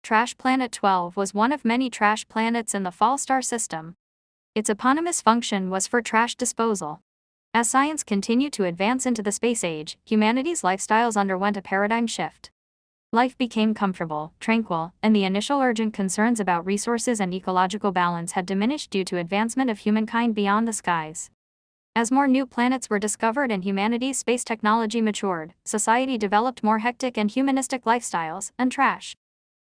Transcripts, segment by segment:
Trash Planet 12 was one of many trash planets in the Fall Star system. Its eponymous function was for trash disposal. As science continued to advance into the space age, humanity's lifestyles underwent a paradigm shift. Life became comfortable, tranquil, and the initial urgent concerns about resources and ecological balance had diminished due to advancement of humankind beyond the skies. As more new planets were discovered and humanity's space technology matured, society developed more hectic and humanistic lifestyles, and trash.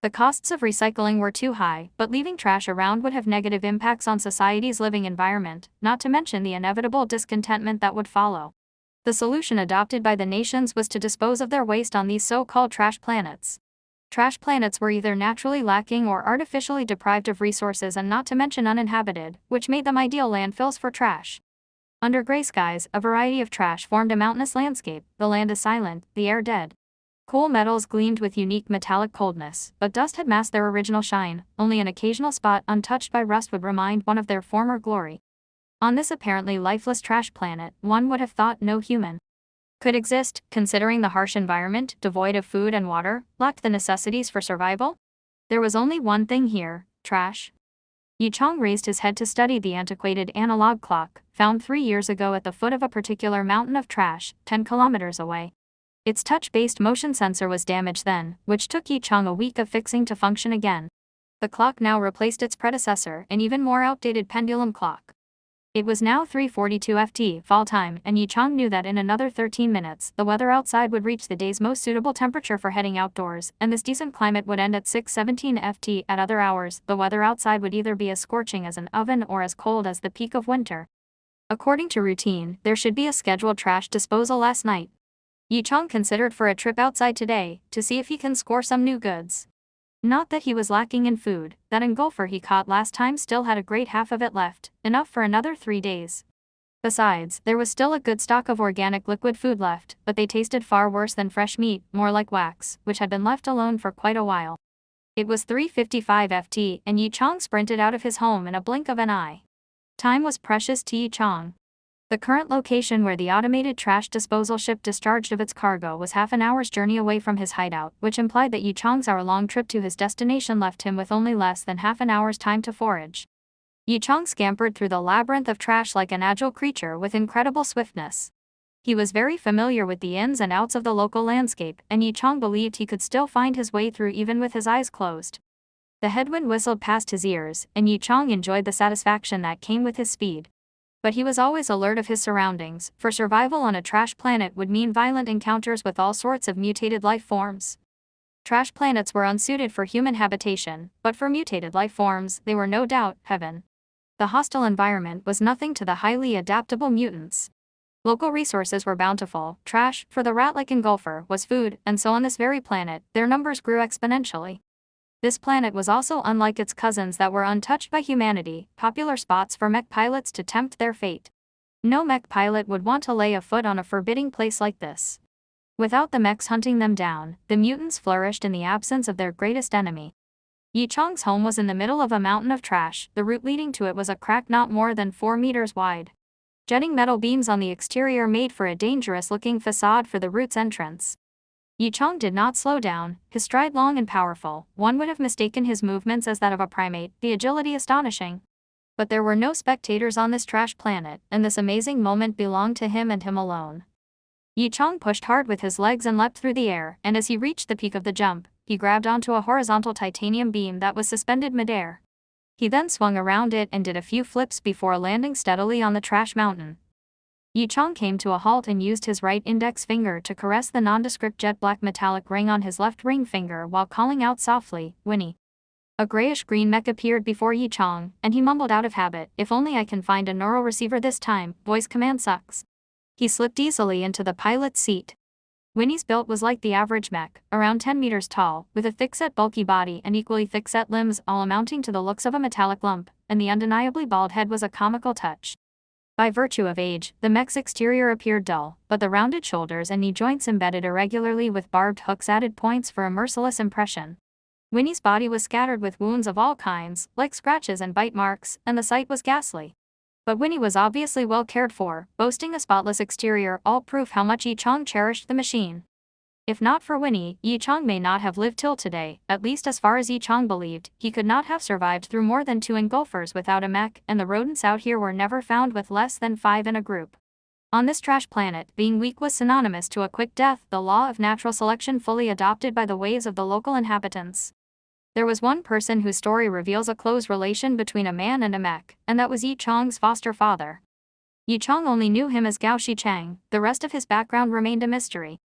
The costs of recycling were too high, but leaving trash around would have negative impacts on society's living environment, not to mention the inevitable discontentment that would follow. The solution adopted by the nations was to dispose of their waste on these so-called trash planets. Trash planets were either naturally lacking or artificially deprived of resources and not to mention uninhabited, which made them ideal landfills for trash. Under gray skies, a variety of trash formed a mountainous landscape. The land is silent, the air dead. Cool metals gleamed with unique metallic coldness, but dust had masked their original shine. Only an occasional spot untouched by rust would remind one of their former glory. On this apparently lifeless trash planet, one would have thought no human could exist, considering the harsh environment, devoid of food and water, lacked the necessities for survival. There was only one thing here: trash. Yi Chang raised his head to study the antiquated analog clock, found 3 years ago at the foot of a particular mountain of trash, 10 kilometers away. Its touch-based motion sensor was damaged then, which took Yi Chang a week of fixing to function again. The clock now replaced its predecessor, an even more outdated pendulum clock. It was now 3:42 FT fall time, and Yi Chang knew that in another 13 minutes, the weather outside would reach the day's most suitable temperature for heading outdoors, and this decent climate would end at 6:17 FT. At other hours, the weather outside would either be as scorching as an oven or as cold as the peak of winter. According to routine, there should be a scheduled trash disposal last night. Yi Chang considered for a trip outside today, to see if he can score some new goods. Not that he was lacking in food, that engulfer he caught last time still had a great half of it left, enough for another 3 days. Besides, there was still a good stock of organic liquid food left, but they tasted far worse than fresh meat, more like wax, which had been left alone for quite a while. It was 3:55 FT, and Yi Chang sprinted out of his home in a blink of an eye. Time was precious to Yi Chang. The current location where the automated trash disposal ship discharged of its cargo was half an hour's journey away from his hideout, which implied that Yi Chang's hour-long trip to his destination left him with only less than half an hour's time to forage. Yi Chang scampered through the labyrinth of trash like an agile creature with incredible swiftness. He was very familiar with the ins and outs of the local landscape, and Yi Chang believed he could still find his way through even with his eyes closed. The headwind whistled past his ears, and Yi Chang enjoyed the satisfaction that came with his speed. But he was always alert of his surroundings, for survival on a trash planet would mean violent encounters with all sorts of mutated life forms. Trash planets were unsuited for human habitation, but for mutated life forms, they were no doubt heaven. The hostile environment was nothing to the highly adaptable mutants. Local resources were bountiful. Trash, for the rat-like engulfer, was food, and so on this very planet, their numbers grew exponentially. This planet was also unlike its cousins that were untouched by humanity, popular spots for mech pilots to tempt their fate. No mech pilot would want to lay a foot on a forbidding place like this. Without the mechs hunting them down, the mutants flourished in the absence of their greatest enemy. Yi Chang's home was in the middle of a mountain of trash. The route leading to it was a crack not more than 4 meters wide. Jutting metal beams on the exterior made for a dangerous-looking facade for the route's entrance. Yi Chang did not slow down, his stride long and powerful. One would have mistaken his movements as that of a primate, the agility astonishing. But there were no spectators on this trash planet, and this amazing moment belonged to him and him alone. Yi Chang pushed hard with his legs and leapt through the air, and as he reached the peak of the jump, he grabbed onto a horizontal titanium beam that was suspended midair. He then swung around it and did a few flips before landing steadily on the trash mountain. Yi Chang came to a halt and used his right index finger to caress the nondescript jet-black metallic ring on his left ring finger while calling out softly, "Winnie." A grayish-green mech appeared before Yi Chang, and he mumbled out of habit, "If only I can find a neural receiver this time, voice command sucks." He slipped easily into the pilot's seat. Winnie's build was like the average mech, around 10 meters tall, with a thick-set bulky body and equally thick-set limbs, all amounting to the looks of a metallic lump, and the undeniably bald head was a comical touch. By virtue of age, the mech's exterior appeared dull, but the rounded shoulders and knee joints embedded irregularly with barbed hooks added points for a merciless impression. Winnie's body was scattered with wounds of all kinds, like scratches and bite marks, and the sight was ghastly. But Winnie was obviously well cared for, boasting a spotless exterior, all proof how much Yi Chang cherished the machine. If not for Winnie, Yi Chang may not have lived till today. At least as far as Yi Chang believed, he could not have survived through more than 2 engulfers without a mech, and the rodents out here were never found with less than 5 in a group. On this trash planet, being weak was synonymous to a quick death, the law of natural selection fully adopted by the ways of the local inhabitants. There was one person whose story reveals a close relation between a man and a mech, and that was Yi Chang's foster father. Yi Chang only knew him as Gao Shichang, the rest of his background remained a mystery.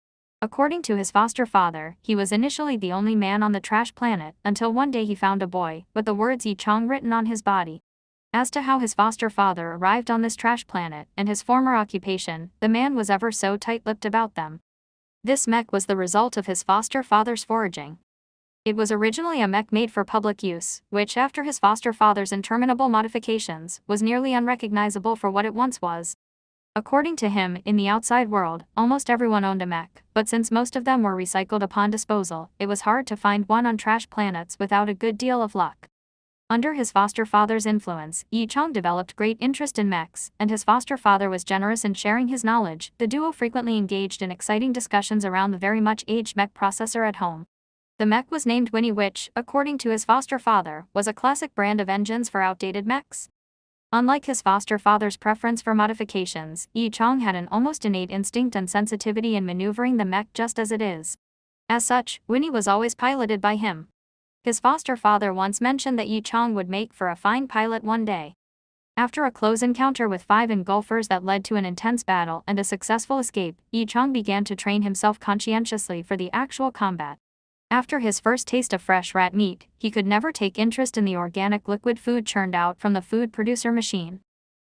According to his foster father, he was initially the only man on the trash planet, until one day he found a boy, with the words Yi Chang written on his body. As to how his foster father arrived on this trash planet, and his former occupation, the man was ever so tight-lipped about them. This mech was the result of his foster father's foraging. It was originally a mech made for public use, which after his foster father's interminable modifications, was nearly unrecognizable for what it once was. According to him, in the outside world, almost everyone owned a mech, but since most of them were recycled upon disposal, it was hard to find one on trash planets without a good deal of luck. Under his foster father's influence, Yi Chang developed great interest in mechs, and his foster father was generous in sharing his knowledge. The duo frequently engaged in exciting discussions around the very much aged mech processor at home. The mech was named Winnie, which, according to his foster father, was a classic brand of engines for outdated mechs. Unlike his foster father's preference for modifications, Yi Chang had an almost innate instinct and sensitivity in maneuvering the mech just as it is. As such, Winnie was always piloted by him. His foster father once mentioned that Yi Chang would make for a fine pilot one day. After a close encounter with 5 engulfers that led to an intense battle and a successful escape, Yi Chang began to train himself conscientiously for the actual combat. After his first taste of fresh rat meat, he could never take interest in the organic liquid food churned out from the food producer machine.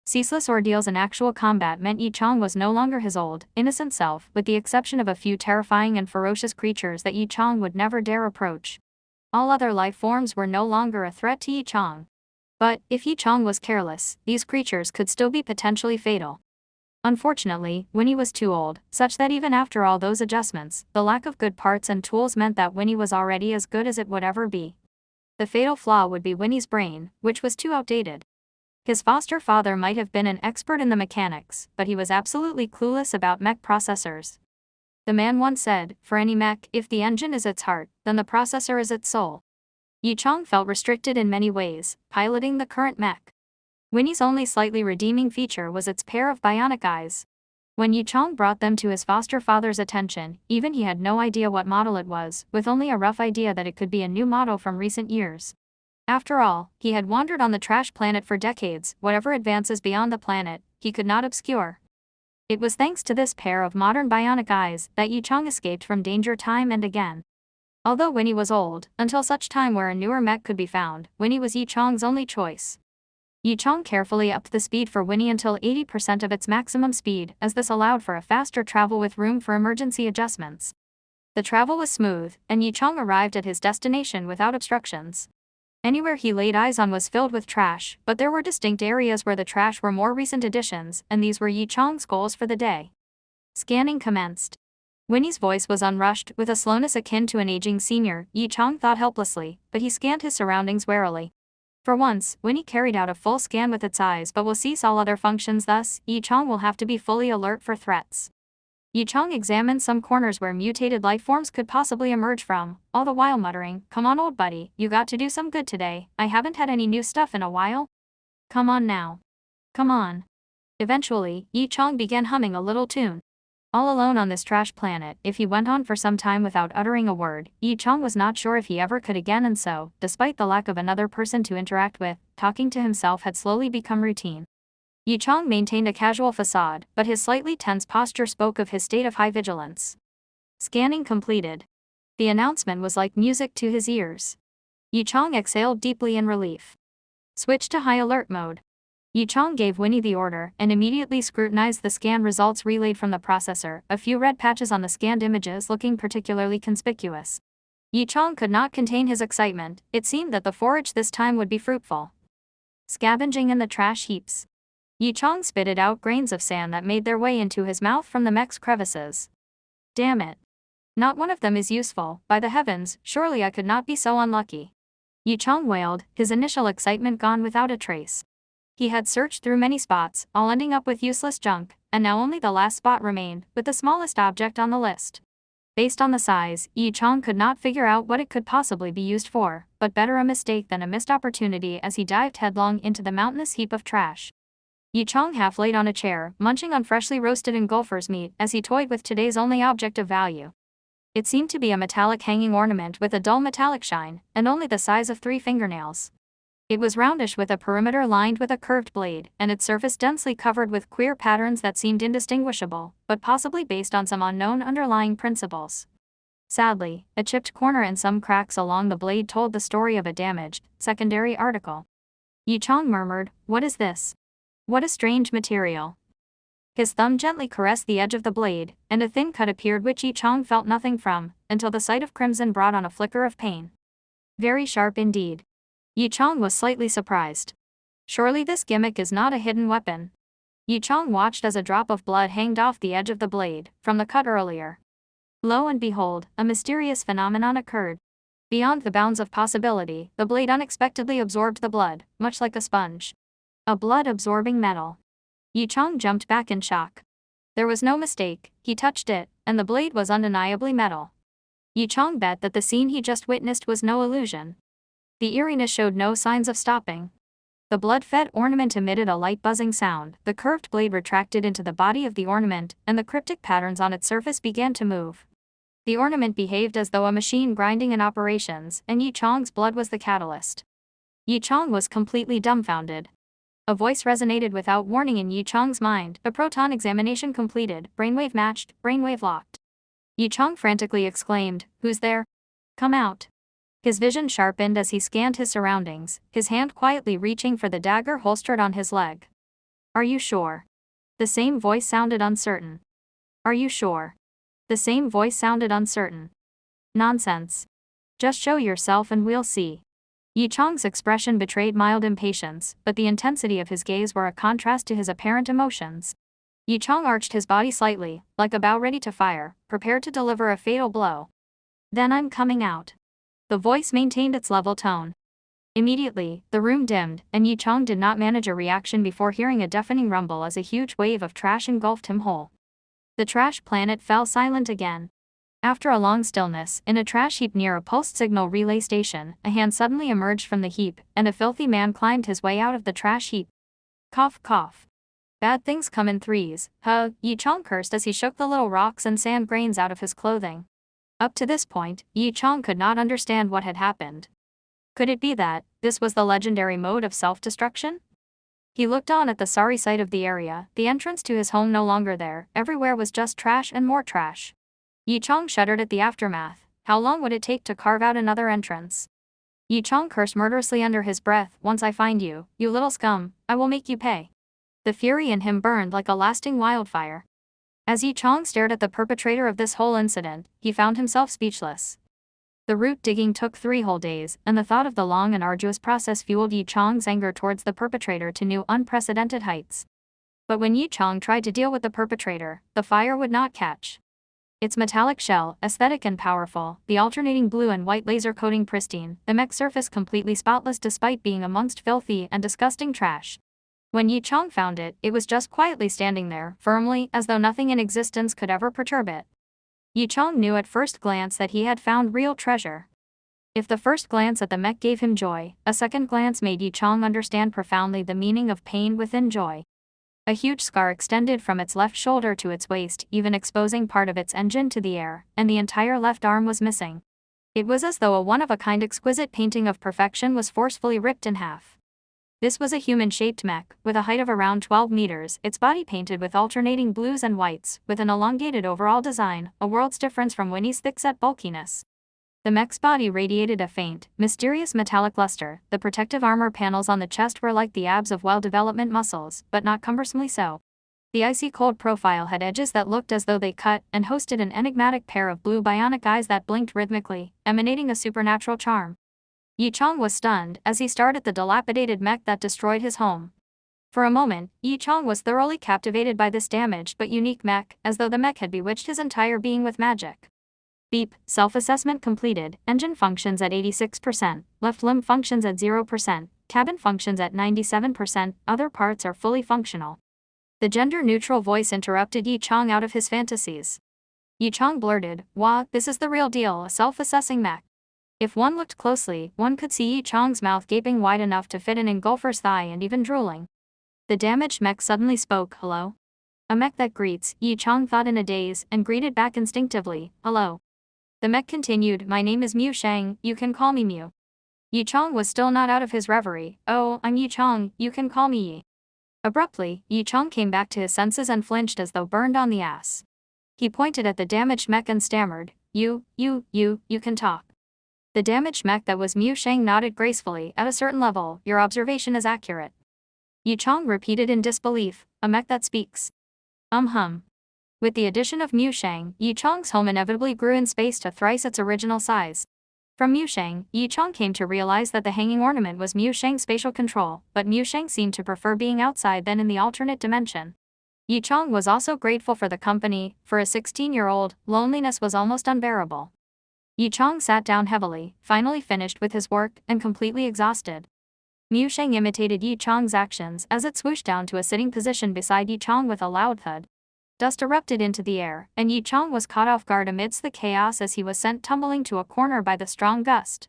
Ceaseless ordeals in actual combat meant Yi Chang was no longer his old, innocent self, with the exception of a few terrifying and ferocious creatures that Yi Chang would never dare approach. All other life forms were no longer a threat to Yi Chang. But, if Yi Chang was careless, these creatures could still be potentially fatal. Unfortunately, Winnie was too old, such that even after all those adjustments, the lack of good parts and tools meant that Winnie was already as good as it would ever be. The fatal flaw would be Winnie's brain, which was too outdated. His foster father might have been an expert in the mechanics, but he was absolutely clueless about mech processors. The man once said, "For any mech, if the engine is its heart, then the processor is its soul." Yi Chang felt restricted in many ways, piloting the current mech. Winnie's only slightly redeeming feature was its pair of bionic eyes. When Yi Chang brought them to his foster father's attention, even he had no idea what model it was, with only a rough idea that it could be a new model from recent years. After all, he had wandered on the trash planet for decades. Whatever advances beyond the planet, he could not obscure. It was thanks to this pair of modern bionic eyes that Yi Chang escaped from danger time and again. Although Winnie was old, until such time where a newer mech could be found, Winnie was Yi Chang's only choice. Yi Chang carefully upped the speed for Winnie until 80% of its maximum speed, as this allowed for a faster travel with room for emergency adjustments. The travel was smooth, and Yi Chang arrived at his destination without obstructions. Anywhere he laid eyes on was filled with trash, but there were distinct areas where the trash were more recent additions, and these were Yi Chang's goals for the day. Scanning commenced. Winnie's voice was unrushed, with a slowness akin to an aging senior. Yi Chang thought helplessly, but he scanned his surroundings warily. For once, Winnie carried out a full scan with its eyes but will cease all other functions, thus, Yi Chang will have to be fully alert for threats. Yi Chang examined some corners where mutated life forms could possibly emerge from, all the while muttering, "Come on, old buddy, you got to do some good today. I haven't had any new stuff in a while. Come on now. Come on." Eventually, Yi Chang began humming a little tune. All alone on this trash planet, if he went on for some time without uttering a word, Yi Chang was not sure if he ever could again, and so, despite the lack of another person to interact with, talking to himself had slowly become routine. Yi Chang maintained a casual facade, but his slightly tense posture spoke of his state of high vigilance. Scanning completed. The announcement was like music to his ears. Yi Chang exhaled deeply in relief. Switch to high alert mode. Yi Chang gave Winnie the order, and immediately scrutinized the scan results relayed from the processor, a few red patches on the scanned images looking particularly conspicuous. Yi Chang could not contain his excitement. It seemed that the forage this time would be fruitful. Scavenging in the trash heaps. Yi Chang spitted out grains of sand that made their way into his mouth from the mech's crevices. Damn it. Not one of them is useful, by the heavens, surely I could not be so unlucky. Yi Chang wailed, his initial excitement gone without a trace. He had searched through many spots, all ending up with useless junk, and now only the last spot remained, with the smallest object on the list. Based on the size, Yi Chong could not figure out what it could possibly be used for, but better a mistake than a missed opportunity as he dived headlong into the mountainous heap of trash. Yi Chong half laid on a chair, munching on freshly roasted engulfer's meat as he toyed with today's only object of value. It seemed to be a metallic hanging ornament with a dull metallic shine, and only the size of 3 fingernails. It was roundish with a perimeter lined with a curved blade, and its surface densely covered with queer patterns that seemed indistinguishable, but possibly based on some unknown underlying principles. Sadly, a chipped corner and some cracks along the blade told the story of a damaged, secondary article. Yi Chong murmured, "What is this? What a strange material." His thumb gently caressed the edge of the blade, and a thin cut appeared which Yi Chong felt nothing from, until the sight of crimson brought on a flicker of pain. Very sharp indeed. Yi Chong was slightly surprised. Surely this gimmick is not a hidden weapon. Yi Chong watched as a drop of blood hanged off the edge of the blade, from the cut earlier. Lo and behold, a mysterious phenomenon occurred. Beyond the bounds of possibility, the blade unexpectedly absorbed the blood, much like a sponge. A blood-absorbing metal. Yi Chong jumped back in shock. There was no mistake, he touched it, and the blade was undeniably metal. Yi Chong bet that the scene he just witnessed was no illusion. The eeriness showed no signs of stopping. The blood-fed ornament emitted a light buzzing sound, the curved blade retracted into the body of the ornament, and the cryptic patterns on its surface began to move. The ornament behaved as though a machine grinding in operations, and Yi Chong's blood was the catalyst. Yi Chong was completely dumbfounded. A voice resonated without warning in Yi Chong's mind, a proton examination completed, brainwave matched, brainwave locked. Yi Chong frantically exclaimed, "Who's there? Come out." His vision sharpened as he scanned his surroundings, his hand quietly reaching for the dagger holstered on his leg. "Are you sure?" The same voice sounded uncertain. "Are you sure?" The same voice sounded uncertain. "Nonsense. Just show yourself and we'll see." Yi Chong's expression betrayed mild impatience, but the intensity of his gaze were a contrast to his apparent emotions. Yi Chong arched his body slightly, like a bow ready to fire, prepared to deliver a fatal blow. "Then I'm coming out." The voice maintained its level tone. Immediately, the room dimmed, and Yi Chong did not manage a reaction before hearing a deafening rumble as a huge wave of trash engulfed him whole. The trash planet fell silent again. After a long stillness, in a trash heap near a pulsed signal relay station, a hand suddenly emerged from the heap, and a filthy man climbed his way out of the trash heap. Cough, cough. Bad things come in threes, huh? Yi Chong cursed as he shook the little rocks and sand grains out of his clothing. Up to this point, Yi Chong could not understand what had happened. Could it be that this was the legendary mode of self-destruction? He looked on at the sorry sight of the area, the entrance to his home no longer there, everywhere was just trash and more trash. Yi Chong shuddered at the aftermath. How long would it take to carve out another entrance? Yi Chong cursed murderously under his breath, "Once I find you, you little scum, I will make you pay." The fury in him burned like a lasting wildfire. As Yi Chong stared at the perpetrator of this whole incident, he found himself speechless. The root digging took 3 whole days, and the thought of the long and arduous process fueled Yi Chong's anger towards the perpetrator to new unprecedented heights. But when Yi Chong tried to deal with the perpetrator, the fire would not catch. Its metallic shell, aesthetic and powerful, the alternating blue and white laser coating pristine, the mech surface completely spotless despite being amongst filthy and disgusting trash. When Yi Chong found it, it was just quietly standing there, firmly, as though nothing in existence could ever perturb it. Yi Chong knew at first glance that he had found real treasure. If the first glance at the mech gave him joy, a second glance made Yi Chong understand profoundly the meaning of pain within joy. A huge scar extended from its left shoulder to its waist, even exposing part of its engine to the air, and the entire left arm was missing. It was as though a one-of-a-kind exquisite painting of perfection was forcefully ripped in half. This was a human-shaped mech, with a height of around 12 meters, its body painted with alternating blues and whites, with an elongated overall design, a world's difference from Winnie's thick-set bulkiness. The mech's body radiated a faint, mysterious metallic luster. The protective armor panels on the chest were like the abs of well-developed muscles, but not cumbersomely so. The icy cold profile had edges that looked as though they cut, and hosted an enigmatic pair of blue bionic eyes that blinked rhythmically, emanating a supernatural charm. Yi Chong was stunned as he stared at the dilapidated mech that destroyed his home. For a moment, Yi Chong was thoroughly captivated by this damaged but unique mech, as though the mech had bewitched his entire being with magic. Beep, self-assessment completed, engine functions at 86%, left limb functions at 0%, cabin functions at 97%, other parts are fully functional. The gender-neutral voice interrupted Yi Chong out of his fantasies. Yi Chang blurted, "Wah, this is the real deal, a self-assessing mech." If one looked closely, one could see Yi Chang's mouth gaping wide enough to fit an engulfer's thigh and even drooling. The damaged mech suddenly spoke, "Hello?" A mech that greets, Yi Chang thought in a daze, and greeted back instinctively, "Hello." The mech continued, "My name is Mu Shang, you can call me Mu." Yi Chang was still not out of his reverie. "Oh, I'm Yi Chang, you can call me Yi." Abruptly, Yi Chang came back to his senses and flinched as though burned on the ass. He pointed at the damaged mech and stammered, You can talk." The damaged mech that was Mu Shang nodded gracefully. "At a certain level, your observation is accurate." Yi Chang repeated in disbelief, "A mech that speaks?" Hum. With the addition of Mu Shang, Yi Chang's home inevitably grew in space to thrice its original size. From Mu Shang, Yi Chang came to realize that the hanging ornament was Mu Shang's spatial control, but Mu Shang seemed to prefer being outside than in the alternate dimension. Yi Chang was also grateful for the company. For a 16-year-old, loneliness was almost unbearable. Yi Chang sat down heavily, finally finished with his work, and completely exhausted. Mu Shang imitated Yi Chang's actions as it swooshed down to a sitting position beside Yi Chang with a loud thud. Dust erupted into the air, and Yi Chang was caught off guard amidst the chaos as he was sent tumbling to a corner by the strong gust.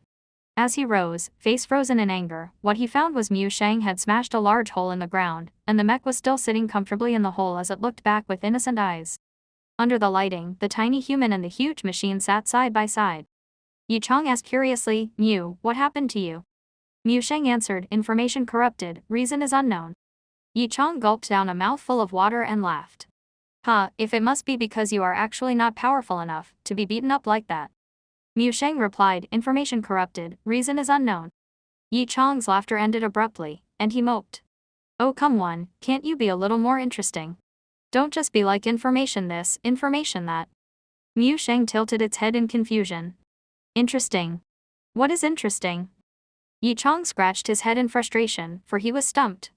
As he rose, face frozen in anger, what he found was Mu Shang had smashed a large hole in the ground, and the mech was still sitting comfortably in the hole as it looked back with innocent eyes. Under the lighting, the tiny human and the huge machine sat side by side. Yi Chang asked curiously, "Mu, what happened to you?" Mu Shang answered, "Information corrupted, reason is unknown." Yi Chang gulped down a mouthful of water and laughed. If it must be because you are actually not powerful enough to be beaten up like that." Mu Shang replied, "Information corrupted, reason is unknown." Yi Chang's laughter ended abruptly, and he moped. "Oh come on, can't you be a little more interesting? Don't just be like information this, information that." Mu Shang tilted its head in confusion. "Interesting? What is interesting?" Yi Chang scratched his head in frustration, for he was stumped.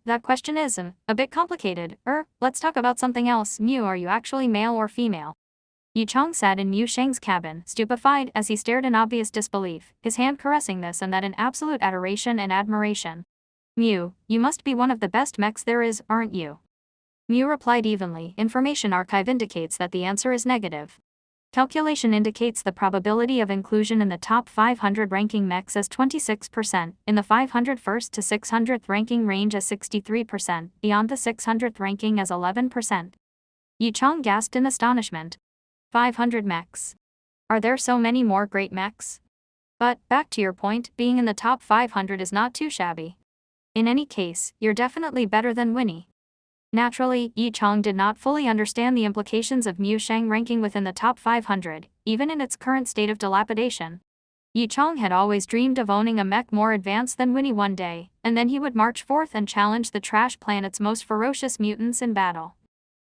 That question is a bit complicated. Let's talk about something else. Mu, are you actually male or female?" Yi Chang sat in Mu Shang's cabin, stupefied as he stared in obvious disbelief, his hand caressing this and that in absolute adoration and admiration. "Mu, you must be one of the best mechs there is, aren't you?" Mu replied evenly, "Information archive indicates that the answer is negative. Calculation indicates the probability of inclusion in the top 500 ranking mechs as 26%, in the 501st to 600th ranking range as 63%, beyond the 600th ranking as 11%. Yi Chang gasped in astonishment. 500 mechs. Are there so many more great mechs? But, back to your point, being in the top 500 is not too shabby. In any case, you're definitely better than Winnie. Naturally, Yi Chang did not fully understand the implications of Mu Shang ranking within the top 500, even in its current state of dilapidation. Yi Chang had always dreamed of owning a mech more advanced than Winnie one day, and then he would march forth and challenge the trash planet's most ferocious mutants in battle.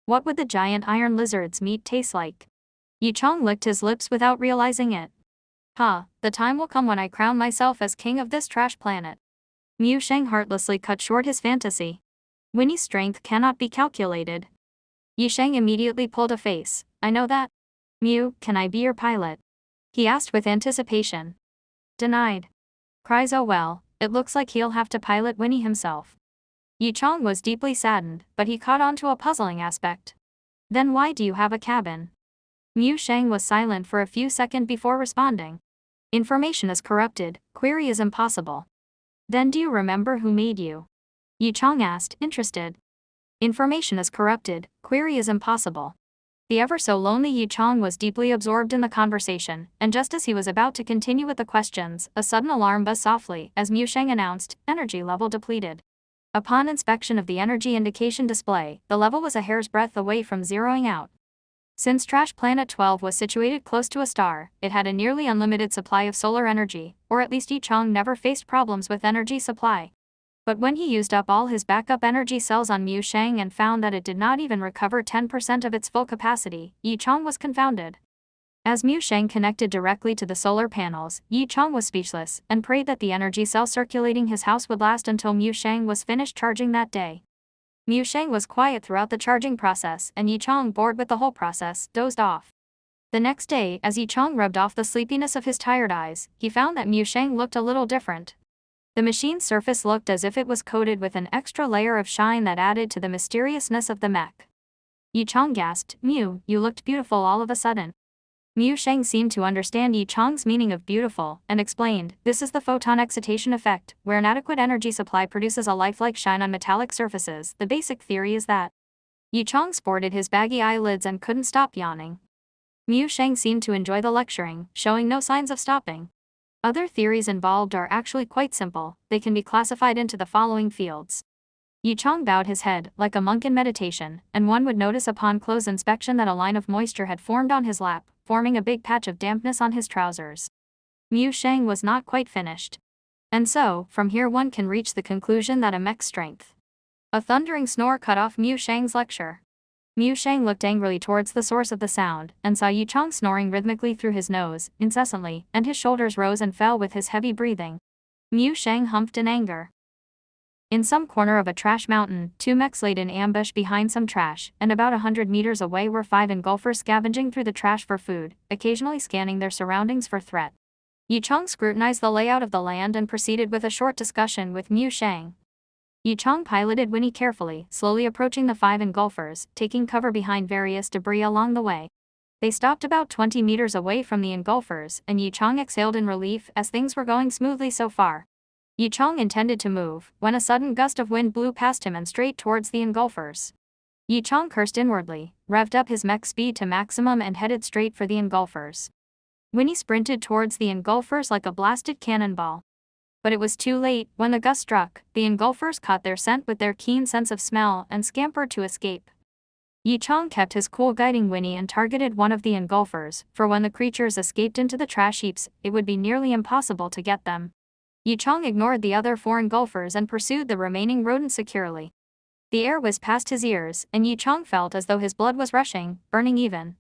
What would the giant iron lizard's meat taste like? Yi Chang licked his lips without realizing it. The time will come when I crown myself as king of this trash planet." Mu Shang heartlessly cut short his fantasy. Winnie's strength cannot be calculated. Yi Shang immediately pulled a face. "I know that. Mu, can I be your pilot?" he asked with anticipation. Denied. Cries, "Oh well, it looks like he'll have to pilot Winnie himself." Yi Chang was deeply saddened, but he caught on to a puzzling aspect. "Then why do you have a cabin?" Mu Shang was silent for a few seconds before responding. "Information is corrupted, query is impossible." "Then do you remember who made you?" Yi Chang asked, interested. "Information is corrupted, query is impossible." The ever-so-lonely Yi Chang was deeply absorbed in the conversation, and just as he was about to continue with the questions, a sudden alarm buzzed softly as Mu Shang announced, "Energy level depleted." Upon inspection of the energy indication display, the level was a hair's breadth away from zeroing out. Since Trash Planet 12 was situated close to a star, it had a nearly unlimited supply of solar energy, or at least Yi Chang never faced problems with energy supply. But when he used up all his backup energy cells on Mu Shang and found that it did not even recover 10% of its full capacity, Yi Chang was confounded. As Mu Shang connected directly to the solar panels, Yi Chang was speechless and prayed that the energy cell circulating his house would last until Mu Shang was finished charging that day. Mu Shang was quiet throughout the charging process, and Yi Chang, bored with the whole process, dozed off. The next day, as Yi Chang rubbed off the sleepiness of his tired eyes, he found that Mu Shang looked a little different. The machine's surface looked as if it was coated with an extra layer of shine that added to the mysteriousness of the mech. Yi Chang gasped, "Mew, you looked beautiful all of a sudden." Mu Sheng seemed to understand Yi Chang's meaning of beautiful, and explained, "This is the photon excitation effect, where an adequate energy supply produces a lifelike shine on metallic surfaces. The basic theory is that." Yi Chang sported his baggy eyelids and couldn't stop yawning. Mu Sheng seemed to enjoy the lecturing, showing no signs of stopping. Other theories involved are actually quite simple. They can be classified into the following fields. Yi Chang bowed his head, like a monk in meditation, and one would notice upon close inspection that a line of moisture had formed on his lap, forming a big patch of dampness on his trousers. Mu Sheng was not quite finished. And so, from here one can reach the conclusion that a mech's strength. A thundering snore cut off Mu Sheng's lecture. Mu Sheng looked angrily towards the source of the sound, and saw Yi Chang snoring rhythmically through his nose, incessantly, and his shoulders rose and fell with his heavy breathing. Mu Sheng humphed in anger. In some corner of a trash mountain, 2 mechs laid in ambush behind some trash, and about 100 meters away were 5 engulfers scavenging through the trash for food, occasionally scanning their surroundings for threat. Yi Chang scrutinized the layout of the land and proceeded with a short discussion with Mu Sheng. Yi Chang piloted Winnie carefully, slowly approaching the 5 engulfers, taking cover behind various debris along the way. They stopped about 20 meters away from the engulfers, and Yi Chang exhaled in relief as things were going smoothly so far. Yi Chang intended to move, when a sudden gust of wind blew past him and straight towards the engulfers. Yi Chang cursed inwardly, revved up his mech speed to maximum and headed straight for the engulfers. Winnie sprinted towards the engulfers like a blasted cannonball. But it was too late. When the gust struck, the engulfers caught their scent with their keen sense of smell and scampered to escape. Yi Chang kept his cool, guiding Winnie and targeted one of the engulfers, for when the creatures escaped into the trash heaps, it would be nearly impossible to get them. Yi Chang ignored the other 4 engulfers and pursued the remaining rodents securely. The air whizzed past his ears, and Yi Chang felt as though his blood was rushing, burning even.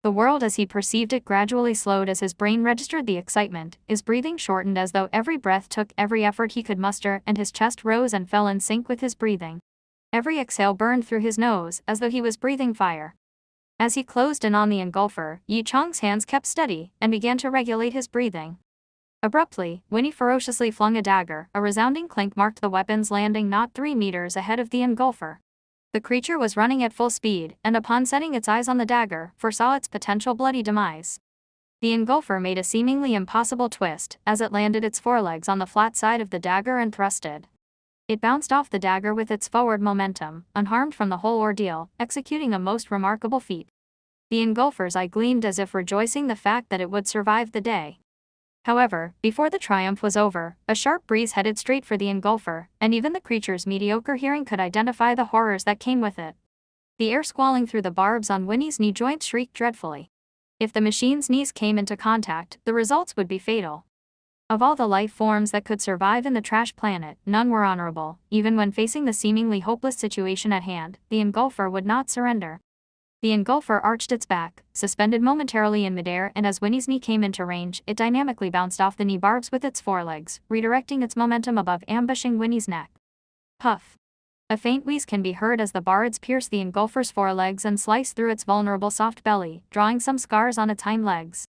The world as he perceived it gradually slowed as his brain registered the excitement, his breathing shortened as though every breath took every effort he could muster, and his chest rose and fell in sync with his breathing. Every exhale burned through his nose, as though he was breathing fire. As he closed in on the engulfer, Yi Chang's hands kept steady, and began to regulate his breathing. Abruptly, Winnie ferociously flung a dagger. A resounding clink marked the weapon's landing not 3 meters ahead of the engulfer. The creature was running at full speed, and upon setting its eyes on the dagger, foresaw its potential bloody demise. The engulfer made a seemingly impossible twist, as it landed its forelegs on the flat side of the dagger and thrusted. It bounced off the dagger with its forward momentum, unharmed from the whole ordeal, executing a most remarkable feat. The engulfer's eye gleamed as if rejoicing the fact that it would survive the day. However, before the triumph was over, a sharp breeze headed straight for the engulfer, and even the creature's mediocre hearing could identify the horrors that came with it. The air squalling through the barbs on Winnie's knee joint shrieked dreadfully. If the machine's knees came into contact, the results would be fatal. Of all the life forms that could survive in the trash planet, none were honorable. Even when facing the seemingly hopeless situation at hand, the engulfer would not surrender. The engulfer arched its back, suspended momentarily in midair, and as Winnie's knee came into range, it dynamically bounced off the knee barbs with its forelegs, redirecting its momentum above ambushing Winnie's neck. Puff! A faint wheeze can be heard as the barbs pierced the engulfer's forelegs and sliced through its vulnerable soft belly, drawing some scars on its hind legs.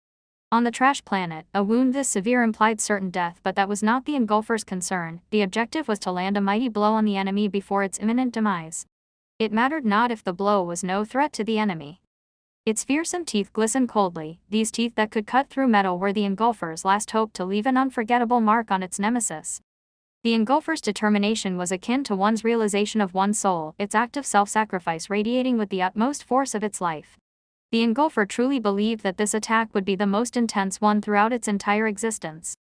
On the trash planet, a wound this severe implied certain death, but that was not the engulfer's concern. The objective was to land a mighty blow on the enemy before its imminent demise. It mattered not if the blow was no threat to the enemy. Its fearsome teeth glistened coldly. These teeth that could cut through metal were the engulfer's last hope to leave an unforgettable mark on its nemesis. The engulfer's determination was akin to one's realization of one's soul, its act of self-sacrifice radiating with the utmost force of its life. The engulfer truly believed that this attack would be the most intense one throughout its entire existence.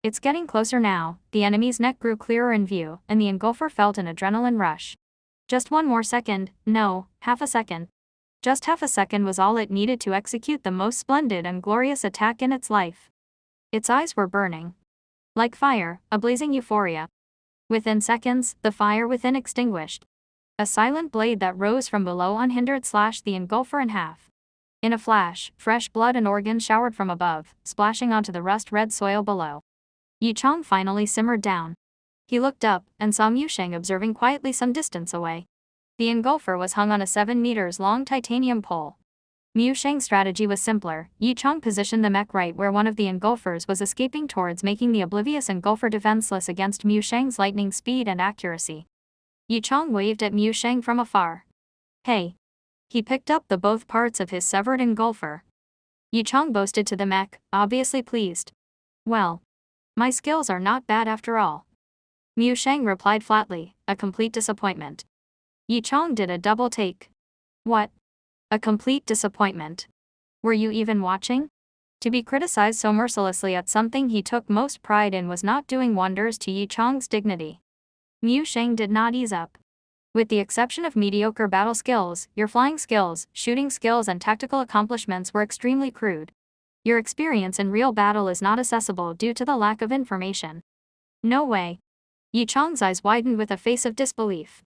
It's getting closer now. The enemy's neck grew clearer in view, and the engulfer felt an adrenaline rush. Just one more second, no, half a second. Just half a second was all it needed to execute the most splendid and glorious attack in its life. Its eyes were burning. Like fire, a blazing euphoria. Within seconds, the fire within extinguished. A silent blade that rose from below unhindered slashed the engulfer in half. In a flash, fresh blood and organs showered from above, splashing onto the rust-red soil below. Yi Chang finally simmered down. He looked up, and saw Mu Sheng observing quietly some distance away. The engulfer was hung on a 7 meters long titanium pole. Mu Sheng's strategy was simpler. Yi Chang positioned the mech right where one of the engulfers was escaping towards, making the oblivious engulfer defenseless against Mu Sheng's lightning speed and accuracy. Yi Chang waved at Mu Sheng from afar. "Hey! He picked up the both parts of his severed engulfer. Yi Chong boasted to the mech, obviously pleased. Well, my skills are not bad after all. Mu Sheng replied flatly, a complete disappointment. Yi Chong did a double take. What? A complete disappointment. Were you even watching? To be criticized so mercilessly at something he took most pride in was not doing wonders to Yi Chong's dignity. Mu Sheng did not ease up. With the exception of mediocre battle skills, your flying skills, shooting skills and tactical accomplishments were extremely crude. Your experience in real battle is not accessible due to the lack of information. No way. Yi Chong's eyes widened with a face of disbelief.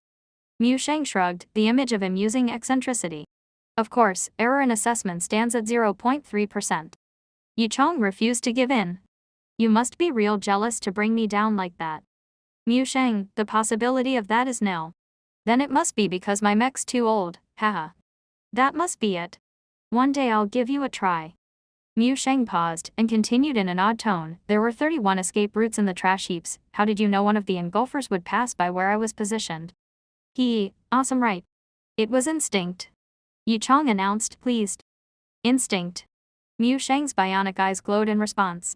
Mu Sheng shrugged, the image of amusing eccentricity. Of course, error in assessment stands at 0.3%. Yi Chong refused to give in. You must be real jealous to bring me down like that. Mu Sheng, the possibility of that is nil. Then it must be because my mech's too old, haha. That must be it. One day I'll give you a try. Mu Sheng paused and continued in an odd tone, there were 31 escape routes in the trash heaps, how did you know one of the engulfers would pass by where I was positioned? Awesome right. It was instinct. Yi Chong announced, pleased. Instinct. Mu Sheng's bionic eyes glowed in response.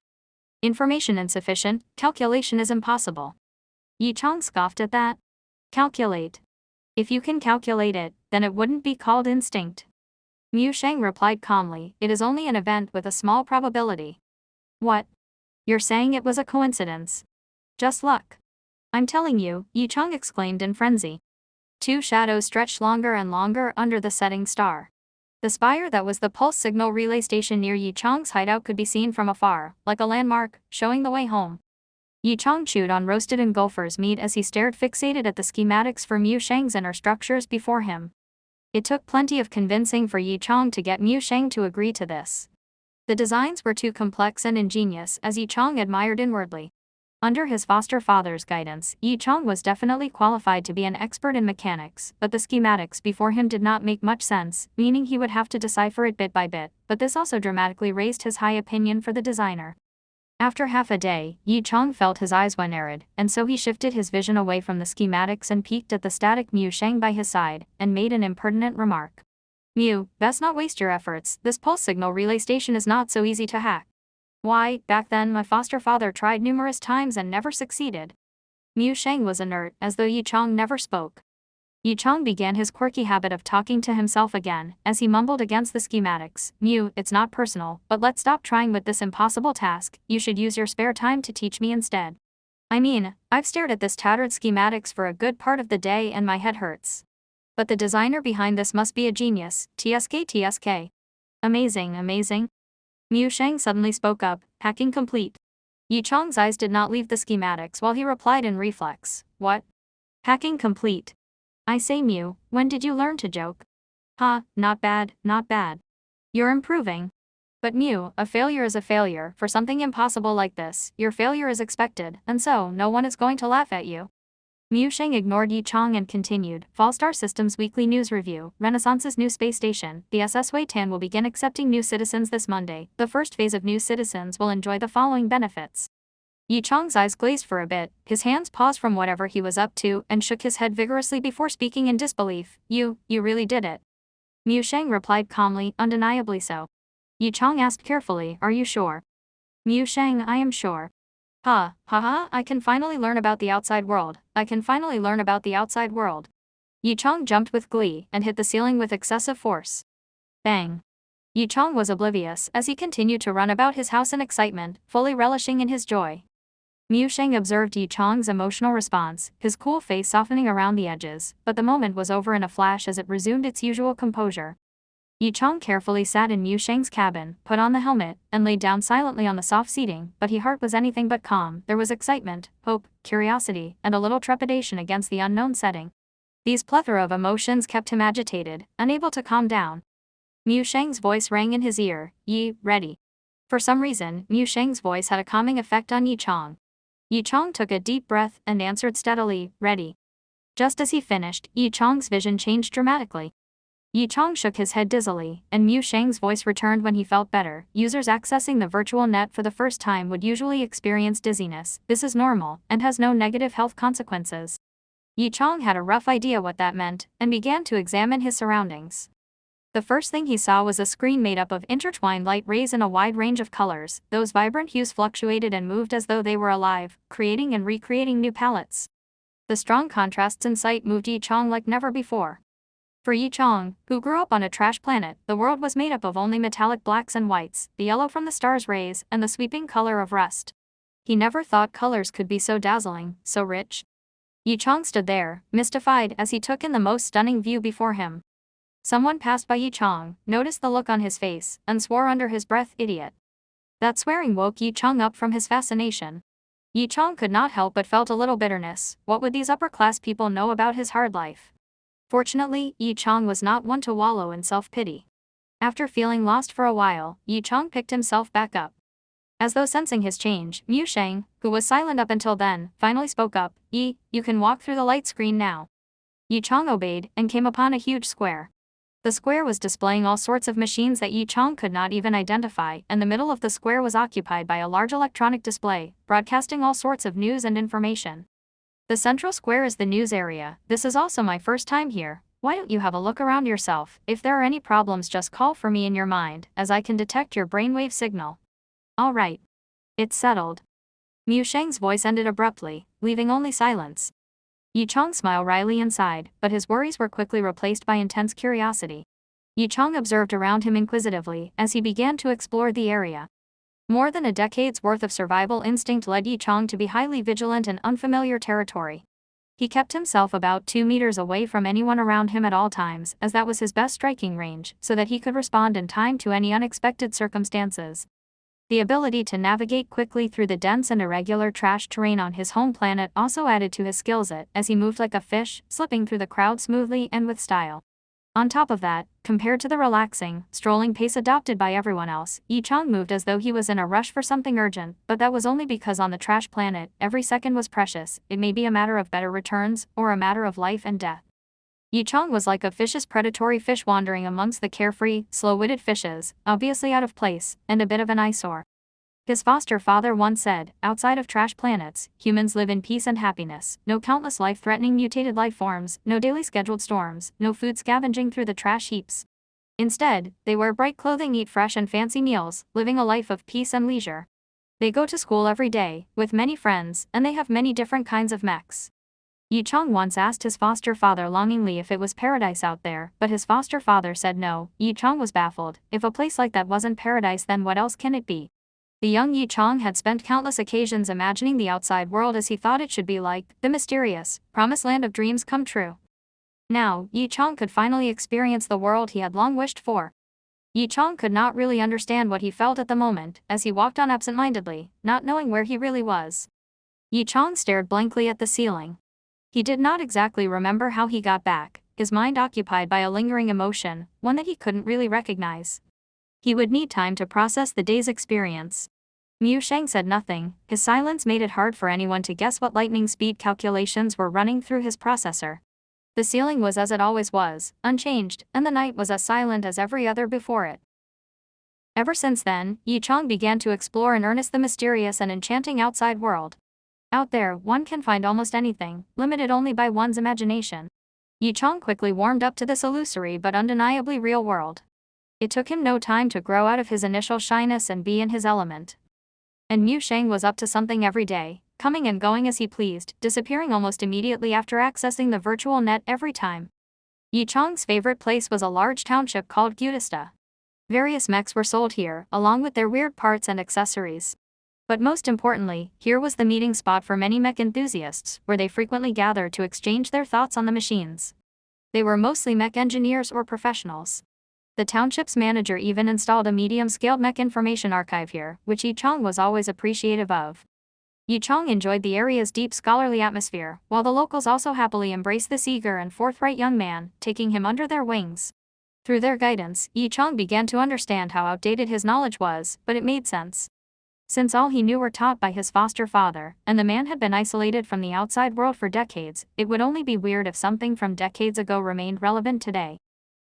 Information insufficient, calculation is impossible. Yi Chong scoffed at that. Calculate. If you can calculate it, then it wouldn't be called instinct. Mu Sheng replied calmly, it is only an event with a small probability. What? You're saying it was a coincidence? Just luck. I'm telling you, Yi Chong exclaimed in frenzy. Two shadows stretched longer and longer under the setting star. The spire that was the pulse signal relay station near Yi Chong's hideout could be seen from afar, like a landmark, showing the way home. Yi Chong chewed on roasted engulfer's meat as he stared fixated at the schematics for Mu Sheng's inner structures before him. It took plenty of convincing for Yi Chong to get Mu Sheng to agree to this. The designs were too complex and ingenious, as Yi Chong admired inwardly. Under his foster father's guidance, Yi Chong was definitely qualified to be an expert in mechanics, but the schematics before him did not make much sense, meaning he would have to decipher it bit by bit, but this also dramatically raised his high opinion for the designer. After half a day, Yi Chong felt his eyes went arid, and so he shifted his vision away from the schematics and peeked at the static Mu Sheng by his side, and made an impertinent remark. Mu, best not waste your efforts, this pulse signal relay station is not so easy to hack. Why, back then my foster father tried numerous times and never succeeded. Mu Sheng was inert, as though Yi Chong never spoke. Yi Chong began his quirky habit of talking to himself again, as he mumbled against the schematics. Mu, it's not personal, but let's stop trying with this impossible task, you should use your spare time to teach me instead. I mean, I've stared at this tattered schematics for a good part of the day and my head hurts. But the designer behind this must be a genius, TSK. Amazing, amazing. Mu Sheng suddenly spoke up, hacking complete. Yi Chong's eyes did not leave the schematics while he replied in reflex, what? Hacking complete. I say Mu, when did you learn to joke? Ha, not bad, not bad. You're improving. But Mu, a failure is a failure, for something impossible like this, your failure is expected, and so no one is going to laugh at you. Mu Sheng ignored Yi Chong and continued, Fallstar Systems Weekly News Review, Renaissance's new space station, the SS Wei-Tan will begin accepting new citizens this Monday. The first phase of new citizens will enjoy the following benefits. Yi Chong's eyes glazed for a bit, his hands paused from whatever he was up to, and shook his head vigorously before speaking in disbelief. You really did it. Mu Sheng replied calmly, undeniably so. Yi Chong asked carefully, are you sure? Mu Sheng, I am sure. I can finally learn about the outside world. Yi Chong jumped with glee and hit the ceiling with excessive force. Bang. Yi Chong was oblivious as he continued to run about his house in excitement, fully relishing in his joy. Mu Sheng observed Yi Chong's emotional response, his cool face softening around the edges, but the moment was over in a flash as it resumed its usual composure. Yi Chong carefully sat in Mu Sheng's cabin, put on the helmet, and laid down silently on the soft seating, but his heart was anything but calm. There was excitement, hope, curiosity, and a little trepidation against the unknown setting. These plethora of emotions kept him agitated, unable to calm down. Mu Sheng's voice rang in his ear, Yi, ready. For some reason, Mu Sheng's voice had a calming effect on Yi Chong. Yi Chong took a deep breath and answered steadily, ready. Just as he finished, Yi Chong's vision changed dramatically. Yi Chong shook his head dizzily, and Mu Sheng's voice returned when he felt better. Users accessing the virtual net for the first time would usually experience dizziness. This is normal, and has no negative health consequences. Yi Chong had a rough idea what that meant, and began to examine his surroundings. The first thing he saw was a screen made up of intertwined light rays in a wide range of colors. Those vibrant hues fluctuated and moved as though they were alive, creating and recreating new palettes. The strong contrasts in sight moved Yi Chong like never before. For Yi Chong, who grew up on a trash planet, the world was made up of only metallic blacks and whites, the yellow from the star's rays, and the sweeping color of rust. He never thought colors could be so dazzling, so rich. Yi Chong stood there, mystified as he took in the most stunning view before him. Someone passed by Yi Chong, noticed the look on his face, and swore under his breath, "Idiot." That swearing woke Yi Chong up from his fascination. Yi Chong could not help but felt a little bitterness. What would these upper-class people know about his hard life? Fortunately, Yi Chong was not one to wallow in self-pity. After feeling lost for a while, Yi Chong picked himself back up. As though sensing his change, Mu Sheng, who was silent up until then, finally spoke up, "Yi, you can walk through the light screen now." Yi Chong obeyed, and came upon a huge square. The square was displaying all sorts of machines that Yi Chong could not even identify, and the middle of the square was occupied by a large electronic display, broadcasting all sorts of news and information. The central square is the news area. This is also my first time here. Why don't you have a look around yourself? If there are any problems, just call for me in your mind, as I can detect your brainwave signal. All right. It's settled. Mu Sheng's voice ended abruptly, leaving only silence. Yi Chong smiled wryly inside, but his worries were quickly replaced by intense curiosity. Yi Chong observed around him inquisitively as he began to explore the area. More than a decade's worth of survival instinct led Yi Chong to be highly vigilant in unfamiliar territory. He kept himself about 2 meters away from anyone around him at all times, as that was his best striking range, so that he could respond in time to any unexpected circumstances. The ability to navigate quickly through the dense and irregular trash terrain on his home planet also added to his skills as he moved like a fish, slipping through the crowd smoothly and with style. On top of that, compared to the relaxing, strolling pace adopted by everyone else, Yi Chong moved as though he was in a rush for something urgent, but that was only because on the trash planet, every second was precious. It may be a matter of better returns, or a matter of life and death. Yi Chong was like a vicious predatory fish wandering amongst the carefree, slow-witted fishes, obviously out of place, and a bit of an eyesore. His foster father once said, "Outside of trash planets, humans live in peace and happiness. No countless life-threatening mutated life forms, no daily scheduled storms, no food scavenging through the trash heaps. Instead, they wear bright clothing, eat fresh and fancy meals, living a life of peace and leisure. They go to school every day, with many friends, and they have many different kinds of mechs." Yi Chong once asked his foster father longingly if it was paradise out there, but his foster father said no. Yi Chong was baffled. If a place like that wasn't paradise, then what else can it be? The young Yi Chong had spent countless occasions imagining the outside world as he thought it should be, like the mysterious, promised land of dreams come true. Now, Yi Chong could finally experience the world he had long wished for. Yi Chong could not really understand what he felt at the moment, as he walked on absent-mindedly, not knowing where he really was. Yi Chong stared blankly at the ceiling. He did not exactly remember how he got back, his mind occupied by a lingering emotion, one that he couldn't really recognize. He would need time to process the day's experience. Mu Sheng said nothing. His silence made it hard for anyone to guess what lightning speed calculations were running through his processor. The ceiling was as it always was, unchanged, and the night was as silent as every other before it. Ever since then, Yi Chong began to explore in earnest the mysterious and enchanting outside world. Out there, one can find almost anything, limited only by one's imagination. Yi Chong quickly warmed up to this illusory but undeniably real world. It took him no time to grow out of his initial shyness and be in his element. And Mu Sheng was up to something every day, coming and going as he pleased, disappearing almost immediately after accessing the virtual net every time. Yi Chong's favorite place was a large township called Gudista. Various mechs were sold here, along with their weird parts and accessories. But most importantly, here was the meeting spot for many mech enthusiasts, where they frequently gathered to exchange their thoughts on the machines. They were mostly mech engineers or professionals. The township's manager even installed a medium-scaled mech information archive here, which Yi Chong was always appreciative of. Yi Chong enjoyed the area's deep scholarly atmosphere, while the locals also happily embraced this eager and forthright young man, taking him under their wings. Through their guidance, Yi Chong began to understand how outdated his knowledge was, but it made sense. Since all he knew were taught by his foster father, and the man had been isolated from the outside world for decades, it would only be weird if something from decades ago remained relevant today.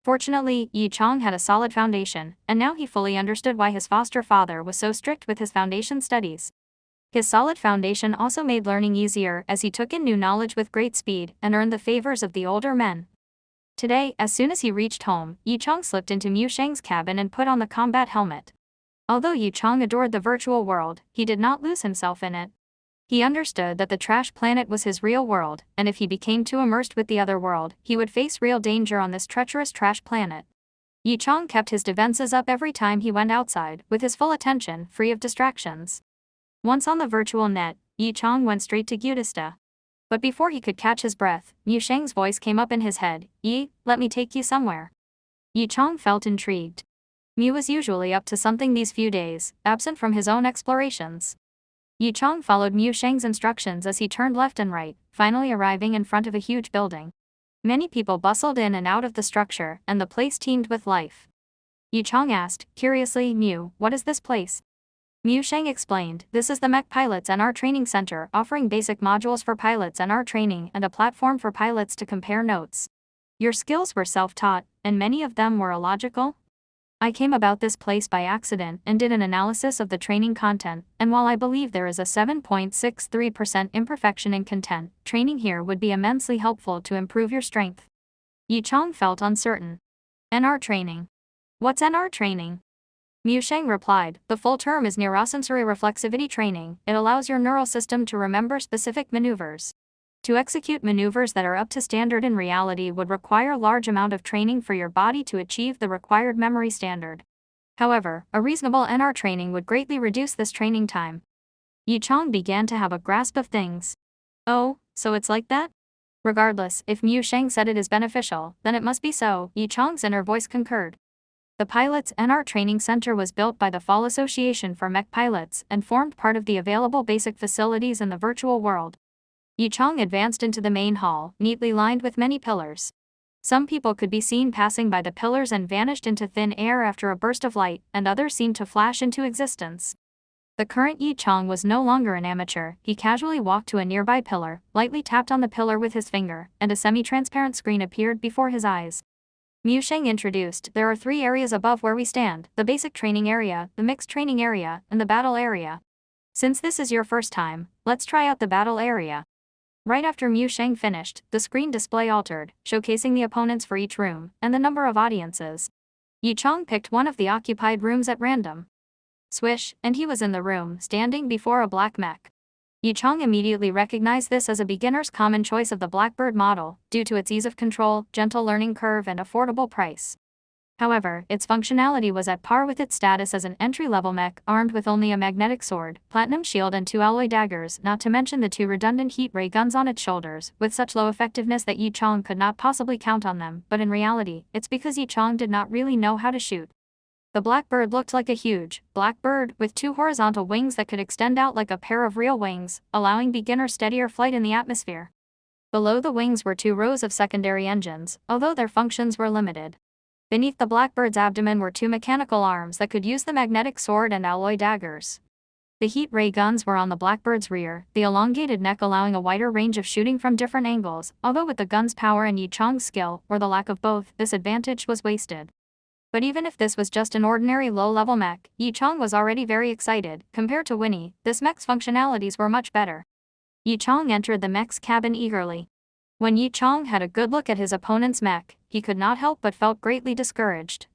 Fortunately, Yi Chong had a solid foundation, and now he fully understood why his foster father was so strict with his foundation studies. His solid foundation also made learning easier as he took in new knowledge with great speed and earned the favors of the older men. Today, as soon as he reached home, Yi Chong slipped into Mu Sheng's cabin and put on the combat helmet. Although Yi Chong adored the virtual world, he did not lose himself in it. He understood that the trash planet was his real world, and if he became too immersed with the other world, he would face real danger on this treacherous trash planet. Yi Chong kept his defenses up every time he went outside, with his full attention, free of distractions. Once on the virtual net, Yi Chong went straight to Gudista. But before he could catch his breath, Mu Sheng's voice came up in his head, "Yi, let me take you somewhere." Yi Chong felt intrigued. Mu was usually up to something these few days, absent from his own explorations. Yi Chong followed Mu Sheng's instructions as he turned left and right, finally arriving in front of a huge building. Many people bustled in and out of the structure, and the place teemed with life. Yi Chong asked, curiously, "Mu, what is this place?" Mu Sheng explained, "This is the Mech Pilots NR Training Center, offering basic modules for pilots NR training and a platform for pilots to compare notes. Your skills were self-taught, and many of them were illogical? I came about this place by accident and did an analysis of the training content, and while I believe there is a 7.63% imperfection in content, training here would be immensely helpful to improve your strength." Yi Chong felt uncertain. NR training. What's NR training? Mu Sheng replied, "The full term is neurosensory reflexivity training. It allows your neural system to remember specific maneuvers. To execute maneuvers that are up to standard in reality would require large amount of training for your body to achieve the required memory standard. However, a reasonable NR training would greatly reduce this training time." Yi Chong began to have a grasp of things. "Oh, so it's like that?" Regardless, if Mu Sheng said it is beneficial, then it must be so, Yi Chong's inner voice concurred. The Pilots NR Training Center was built by the Fall Association for Mech Pilots and formed part of the available basic facilities in the virtual world. Yi Chong advanced into the main hall, neatly lined with many pillars. Some people could be seen passing by the pillars and vanished into thin air after a burst of light, and others seemed to flash into existence. The current Yi Chong was no longer an amateur. He casually walked to a nearby pillar, lightly tapped on the pillar with his finger, and a semi-transparent screen appeared before his eyes. Mu Sheng introduced, "There are 3 areas above where we stand: the basic training area, the mixed training area, and the battle area. Since this is your first time, let's try out the battle area." Right after Mu Sheng finished, the screen display altered, showcasing the opponents for each room, and the number of audiences. Yi Chong picked one of the occupied rooms at random. Swish, and he was in the room, standing before a black mech. Yi Chong immediately recognized this as a beginner's common choice of the Blackbird model, due to its ease of control, gentle learning curve and affordable price. However, its functionality was at par with its status as an entry-level mech, armed with only a magnetic sword, platinum shield and 2 alloy daggers, not to mention the 2 redundant heat ray guns on its shoulders, with such low effectiveness that Yi Chong could not possibly count on them, but in reality, it's because Yi Chong did not really know how to shoot. The Blackbird looked like a huge blackbird with 2 horizontal wings that could extend out like a pair of real wings, allowing beginners steadier flight in the atmosphere. Below the wings were 2 rows of secondary engines, although their functions were limited. Beneath the Blackbird's abdomen were 2 mechanical arms that could use the magnetic sword and alloy daggers. The heat ray guns were on the Blackbird's rear, the elongated neck allowing a wider range of shooting from different angles, although with the gun's power and Yi Chong's skill, or the lack of both, this advantage was wasted. But even if this was just an ordinary low-level mech, Yi Chong was already very excited. Compared to Winnie, this mech's functionalities were much better. Yi Chong entered the mech's cabin eagerly. When Yi Chong had a good look at his opponent's mech, he could not help but felt greatly discouraged.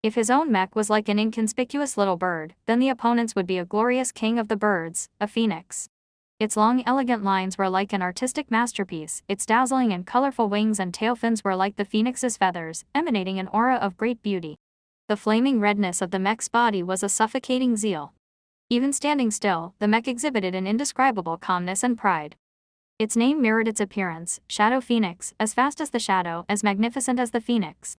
If his own mech was like an inconspicuous little bird, then the opponent's would be a glorious king of the birds, a phoenix. Its long elegant lines were like an artistic masterpiece, its dazzling and colorful wings and tail fins were like the phoenix's feathers, emanating an aura of great beauty. The flaming redness of the mech's body was a suffocating zeal. Even standing still, the mech exhibited an indescribable calmness and pride. Its name mirrored its appearance, Shadow Phoenix, as fast as the shadow, as magnificent as the phoenix.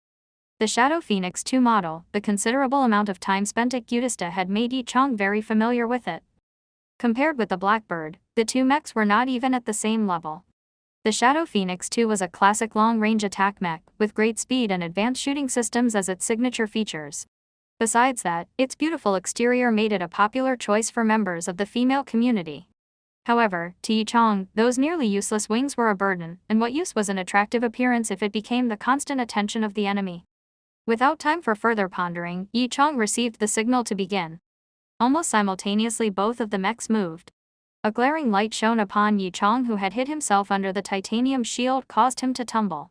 The Shadow Phoenix 2 model, the considerable amount of time spent at Gudista had made Yi Chong very familiar with it. Compared with the Blackbird, the 2 mechs were not even at the same level. The Shadow Phoenix 2 was a classic long-range attack mech, with great speed and advanced shooting systems as its signature features. Besides that, its beautiful exterior made it a popular choice for members of the female community. However, to Yi Chong, those nearly useless wings were a burden, and what use was an attractive appearance if it became the constant attention of the enemy? Without time for further pondering, Yi Chong received the signal to begin. Almost simultaneously both of the mechs moved. A glaring light shone upon Yi Chong, who had hit himself under the titanium shield, caused him to tumble.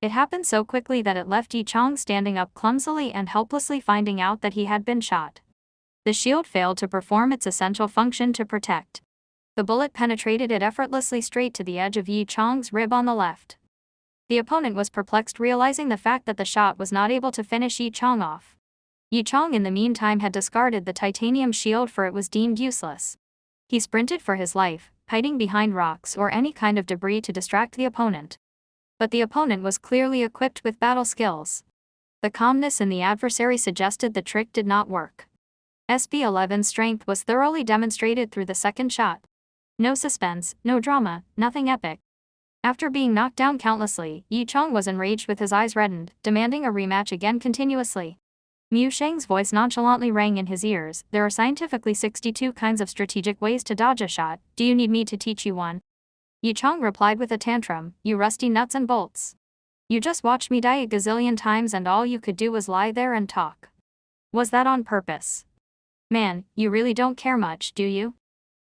It happened so quickly that it left Yi Chong standing up clumsily and helplessly, finding out that he had been shot. The shield failed to perform its essential function to protect. The bullet penetrated it effortlessly straight to the edge of Yi Chong's rib on the left. The opponent was perplexed, realizing the fact that the shot was not able to finish Yi Chong off. Yi Chong in the meantime had discarded the titanium shield, for it was deemed useless. He sprinted for his life, hiding behind rocks or any kind of debris to distract the opponent. But the opponent was clearly equipped with battle skills. The calmness in the adversary suggested the trick did not work. SB11's strength was thoroughly demonstrated through the second shot. No suspense, no drama, nothing epic. After being knocked down countlessly, Yi Chong was enraged with his eyes reddened, demanding a rematch again continuously. Mu Sheng's voice nonchalantly rang in his ears. There are scientifically 62 kinds of strategic ways to dodge a shot. Do you need me to teach you one? Yi Chong replied with a tantrum. You rusty nuts and bolts. You just watched me die a gazillion times and all you could do was lie there and talk. Was that on purpose? Man, you really don't care much, do you?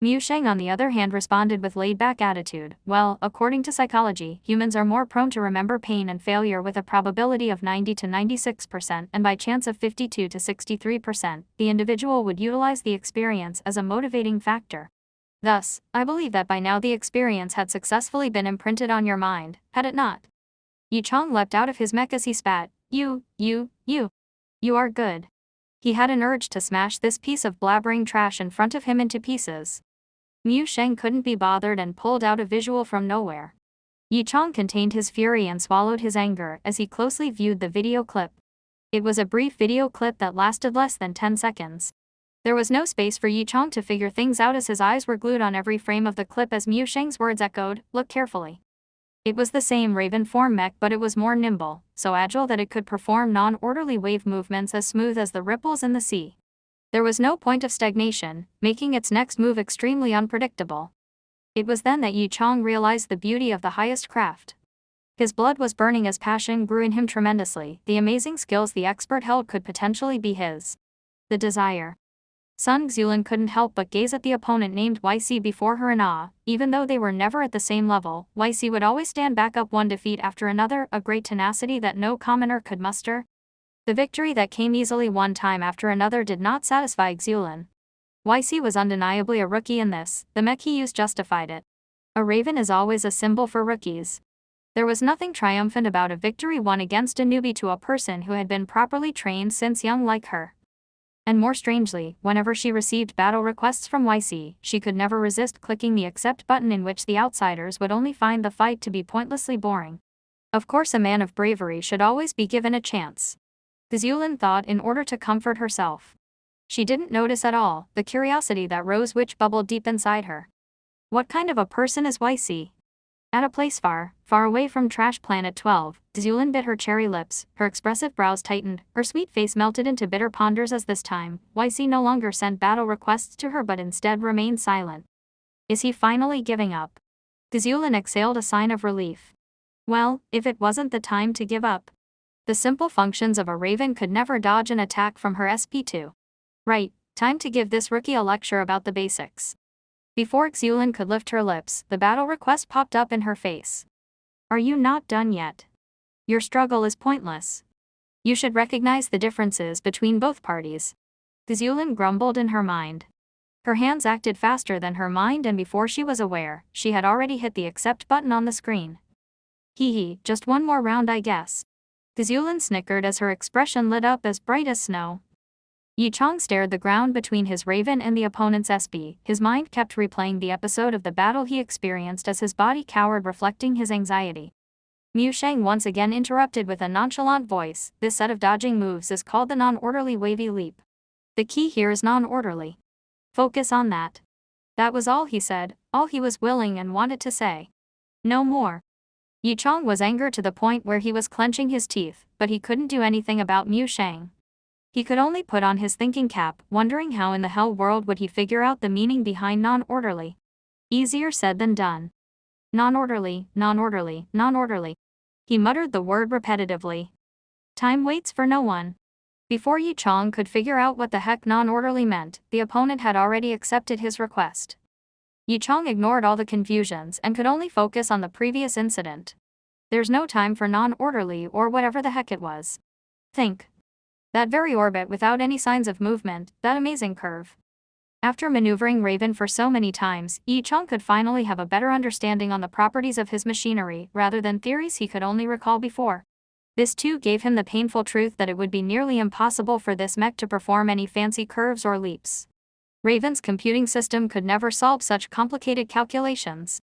Mu Sheng on the other hand responded with laid-back attitude. Well, according to psychology, humans are more prone to remember pain and failure with a probability of 90 to 96% and by chance of 52 to 63%, the individual would utilize the experience as a motivating factor. Thus, I believe that by now the experience had successfully been imprinted on your mind, had it not? Yi Chong leapt out of his mech as he spat. You are good. He had an urge to smash this piece of blabbering trash in front of him into pieces. Mu Sheng couldn't be bothered and pulled out a visual from nowhere. Yi Chong contained his fury and swallowed his anger as he closely viewed the video clip. It was a brief video clip that lasted less than 10 seconds. There was no space for Yi Chong to figure things out as his eyes were glued on every frame of the clip as Mu Sheng's words echoed, "Look carefully." It was the same Raven form mech, but it was more nimble, so agile that it could perform non-orderly wave movements as smooth as the ripples in the sea. There was no point of stagnation, making its next move extremely unpredictable. It was then that Yi Chong realized the beauty of the highest craft. His blood was burning as passion grew in him tremendously. The amazing skills the expert held could potentially be his. The desire. Sun Xuelin couldn't help but gaze at the opponent named YC before her in awe. Even though they were never at the same level, YC would always stand back up one defeat after another, a great tenacity that no commoner could muster. The victory that came easily one time after another did not satisfy Xuelin. YC was undeniably a rookie in this, the mech he used justified it. A raven is always a symbol for rookies. There was nothing triumphant about a victory won against a newbie to a person who had been properly trained since young like her. And more strangely, whenever she received battle requests from YC, she could never resist clicking the accept button, in which the outsiders would only find the fight to be pointlessly boring. Of course, a man of bravery should always be given a chance. Xuelin thought in order to comfort herself. She didn't notice at all the curiosity that rose which bubbled deep inside her. What kind of a person is YC? At a place far, far away from Trash Planet 12, Xuelin bit her cherry lips, her expressive brows tightened, her sweet face melted into bitter ponders as this time, YC no longer sent battle requests to her but instead remained silent. Is he finally giving up? Xuelin exhaled a sign of relief. Well, if it wasn't the time to give up. The simple functions of a raven could never dodge an attack from her SP2. Right, time to give this rookie a lecture about the basics. Before Xuelin could lift her lips, the battle request popped up in her face. Are you not done yet? Your struggle is pointless. You should recognize the differences between both parties. Xuelin grumbled in her mind. Her hands acted faster than her mind, and before she was aware, she had already hit the accept button on the screen. Hee, just one more round I guess. Xuelin snickered as her expression lit up as bright as snow. Yi Chong stared the ground between his raven and the opponent's SB. His mind kept replaying the episode of the battle he experienced as his body cowered, reflecting his anxiety. Mu Sheng once again interrupted with a nonchalant voice. This set of dodging moves is called the non-orderly wavy leap. The key here is non-orderly. Focus on that. That was all he said, all he was willing and wanted to say. No more. Yi Chong was angered to the point where he was clenching his teeth, but he couldn't do anything about Mu Sheng. He could only put on his thinking cap, wondering how in the hell world would he figure out the meaning behind non-orderly. Easier said than done. Non-orderly, non-orderly, non-orderly. He muttered the word repetitively. Time waits for no one. Before Yi Chong could figure out what the heck non-orderly meant, the opponent had already accepted his request. Yi Chong ignored all the confusions and could only focus on the previous incident. There's no time for non-orderly or whatever the heck it was. Think. That very orbit without any signs of movement, that amazing curve. After maneuvering Raven for so many times, Yi Chong could finally have a better understanding on the properties of his machinery rather than theories he could only recall before. This too gave him the painful truth that it would be nearly impossible for this mech to perform any fancy curves or leaps. Raven's computing system could never solve such complicated calculations.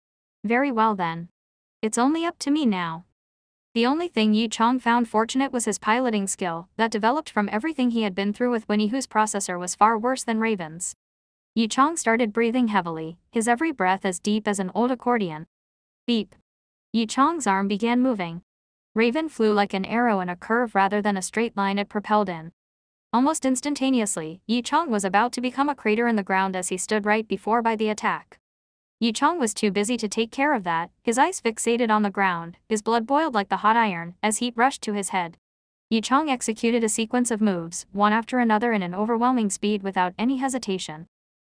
Very well then. It's only up to me now. The only thing Yi Chong found fortunate was his piloting skill, that developed from everything he had been through with Winnie, whose processor was far worse than Raven's. Yi Chong started breathing heavily, his every breath as deep as an old accordion. Beep. Yi Chong's arm began moving. Raven flew like an arrow in a curve rather than a straight line it propelled in. Almost instantaneously, Yi Chong was about to become a crater in the ground as he stood right before by the attack. Yi Chong was too busy to take care of that, his eyes fixated on the ground, his blood boiled like the hot iron, as heat rushed to his head. Yi Chong executed a sequence of moves, one after another in an overwhelming speed without any hesitation.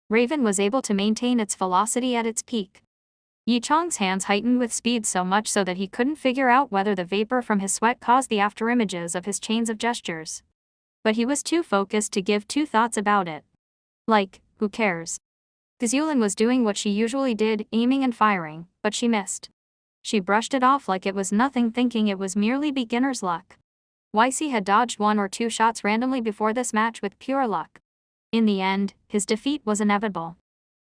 Raven was able to maintain its velocity at its peak. Yi Chong's hands heightened with speed so much so that he couldn't figure out whether the vapor from his sweat caused the afterimages of his chains of gestures. But he was too focused to give two thoughts about it. Like, who cares? Xulin was doing what she usually did, aiming and firing, but she missed. She brushed it off like it was nothing, thinking it was merely beginner's luck. YC had dodged one or two shots randomly before this match with pure luck. In the end, his defeat was inevitable.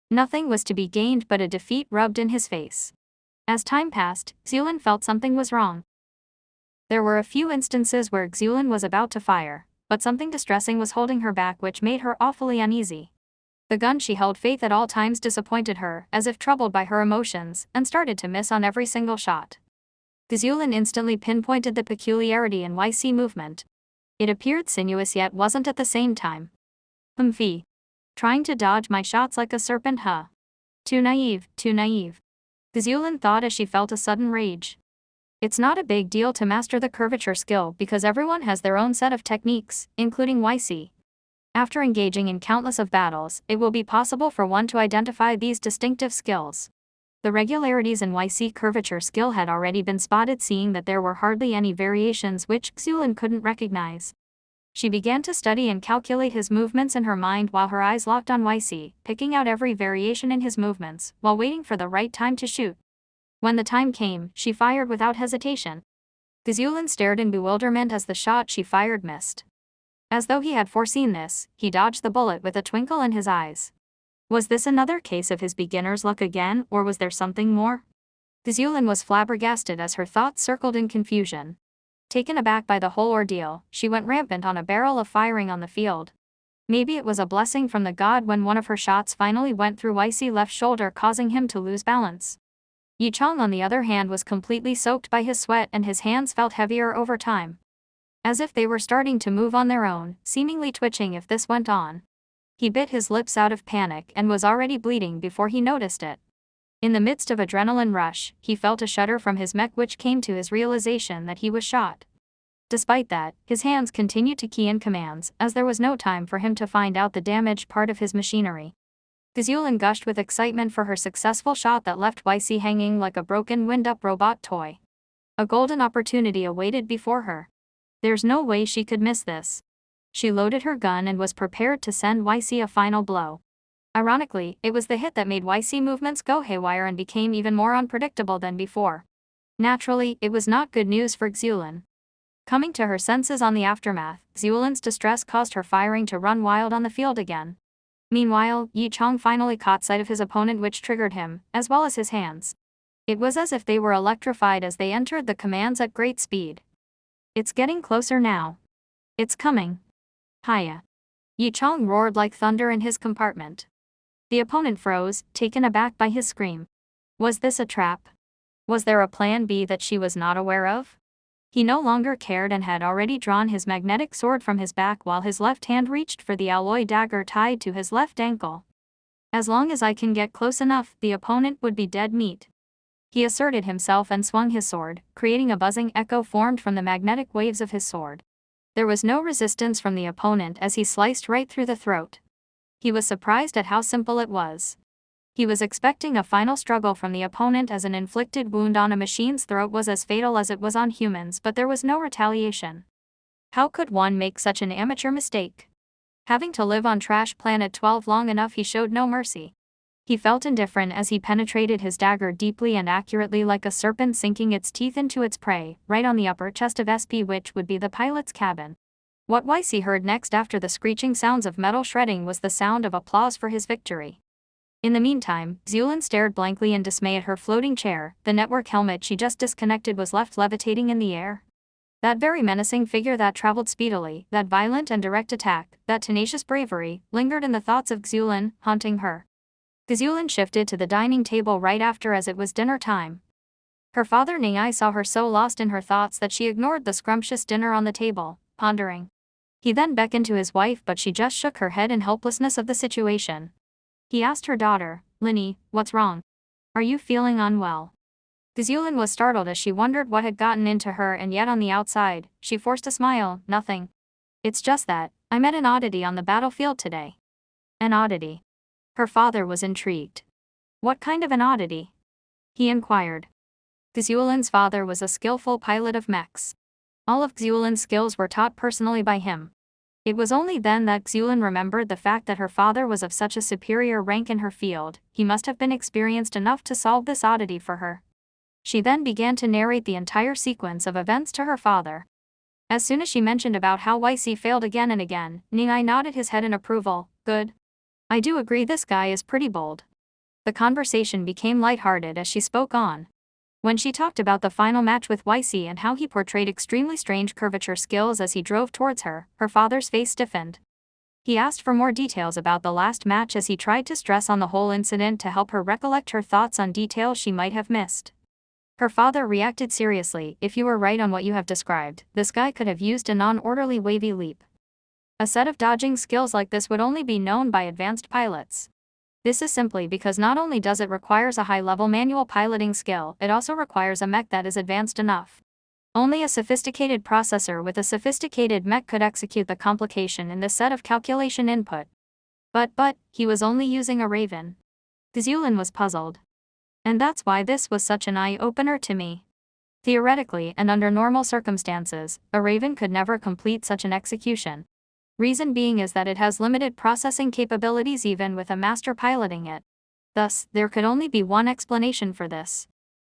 Nothing was to be gained but a defeat rubbed in his face. As time passed, Xulin felt something was wrong. There were a few instances where Xulin was about to fire, but something distressing was holding her back, which made her awfully uneasy. The gun she held faith at all times disappointed her, as if troubled by her emotions, and started to miss on every single shot. Xulin instantly pinpointed the peculiarity in YC movement. It appeared sinuous yet wasn't at the same time. Humphy. Trying to dodge my shots like a serpent, huh? Too naive, too naive. Xulin thought as she felt a sudden rage. It's not a big deal to master the curvature skill because everyone has their own set of techniques, including YC. After engaging in countless of battles, it will be possible for one to identify these distinctive skills. The regularities in YC curvature skill had already been spotted, seeing that there were hardly any variations which Xulin couldn't recognize. She began to study and calculate his movements in her mind while her eyes locked on YC, picking out every variation in his movements, while waiting for the right time to shoot. When the time came, she fired without hesitation. Xulin stared in bewilderment as the shot she fired missed. As though he had foreseen this, he dodged the bullet with a twinkle in his eyes. Was this another case of his beginner's luck again, or was there something more? Xulin was flabbergasted as her thoughts circled in confusion. Taken aback by the whole ordeal, she went rampant on a barrel of firing on the field. Maybe it was a blessing from the god when one of her shots finally went through YC's left shoulder, causing him to lose balance. Yi Chong, on the other hand, was completely soaked by his sweat and his hands felt heavier over time. As if they were starting to move on their own, seemingly twitching if this went on. He bit his lips out of panic and was already bleeding before he noticed it. In the midst of adrenaline rush, he felt a shudder from his mech, which came to his realization that he was shot. Despite that, his hands continued to key in commands, as there was no time for him to find out the damaged part of his machinery. Xulin gushed with excitement for her successful shot that left YC hanging like a broken, wind-up robot toy. A golden opportunity awaited before her. There's no way she could miss this. She loaded her gun and was prepared to send YC a final blow. Ironically, it was the hit that made YC movements go haywire and became even more unpredictable than before. Naturally, it was not good news for Xulin. Coming to her senses on the aftermath, Xulin's distress caused her firing to run wild on the field again. Meanwhile, Yi Chong finally caught sight of his opponent, which triggered him, as well as his hands. It was as if they were electrified as they entered the commands at great speed. It's getting closer now. It's coming. Hiya. Yi Chong roared like thunder in his compartment. The opponent froze, taken aback by his scream. Was this a trap? Was there a plan B that she was not aware of? He no longer cared and had already drawn his magnetic sword from his back while his left hand reached for the alloy dagger tied to his left ankle. As long as I can get close enough, the opponent would be dead meat. He asserted himself and swung his sword, creating a buzzing echo formed from the magnetic waves of his sword. There was no resistance from the opponent as he sliced right through the throat. He was surprised at how simple it was. He was expecting a final struggle from the opponent, as an inflicted wound on a machine's throat was as fatal as it was on humans, but there was no retaliation. How could one make such an amateur mistake? Having to live on Trash Planet 12 long enough, he showed no mercy. He felt indifferent as he penetrated his dagger deeply and accurately, like a serpent sinking its teeth into its prey, right on the upper chest of SP, which would be the pilot's cabin. What Weissy heard next after the screeching sounds of metal shredding was the sound of applause for his victory. In the meantime, Zulin stared blankly in dismay at her floating chair. The network helmet she just disconnected was left levitating in the air. That very menacing figure that traveled speedily, that violent and direct attack, that tenacious bravery, lingered in the thoughts of Zulin, haunting her. Zulin shifted to the dining table right after, as it was dinner time. Her father Ningai saw her so lost in her thoughts that she ignored the scrumptious dinner on the table, pondering. He then beckoned to his wife, but she just shook her head in helplessness of the situation. He asked her daughter, "Linny, what's wrong? Are you feeling unwell?" Zulin was startled as she wondered what had gotten into her, and yet on the outside, she forced a smile. "Nothing. It's just that I met an oddity on the battlefield today." An oddity? Her father was intrigued. What kind of an oddity? He inquired. Xuelin's father was a skillful pilot of mechs. All of Xuelin's skills were taught personally by him. It was only then that Xuelin remembered the fact that her father was of such a superior rank in her field. He must have been experienced enough to solve this oddity for her. She then began to narrate the entire sequence of events to her father. As soon as she mentioned about how Weissy failed again and again, Ningai nodded his head in approval. "Good. I do agree this guy is pretty bold." The conversation became lighthearted as she spoke on. When she talked about the final match with Weissy and how he portrayed extremely strange curvature skills as he drove towards her, her father's face stiffened. He asked for more details about the last match as he tried to stress on the whole incident to help her recollect her thoughts on details she might have missed. Her father reacted seriously. "If you were right on what you have described, this guy could have used a non-orderly wavy leap. A set of dodging skills like this would only be known by advanced pilots. This is simply because not only does it requires a high-level manual piloting skill, it also requires a mech that is advanced enough. Only a sophisticated processor with a sophisticated mech could execute the complication in this set of calculation input." But, he was only using a Raven. Zulin was puzzled. "And that's why this was such an eye-opener to me. Theoretically and under normal circumstances, a Raven could never complete such an execution. Reason being is that it has limited processing capabilities even with a master piloting it. Thus, there could only be one explanation for this.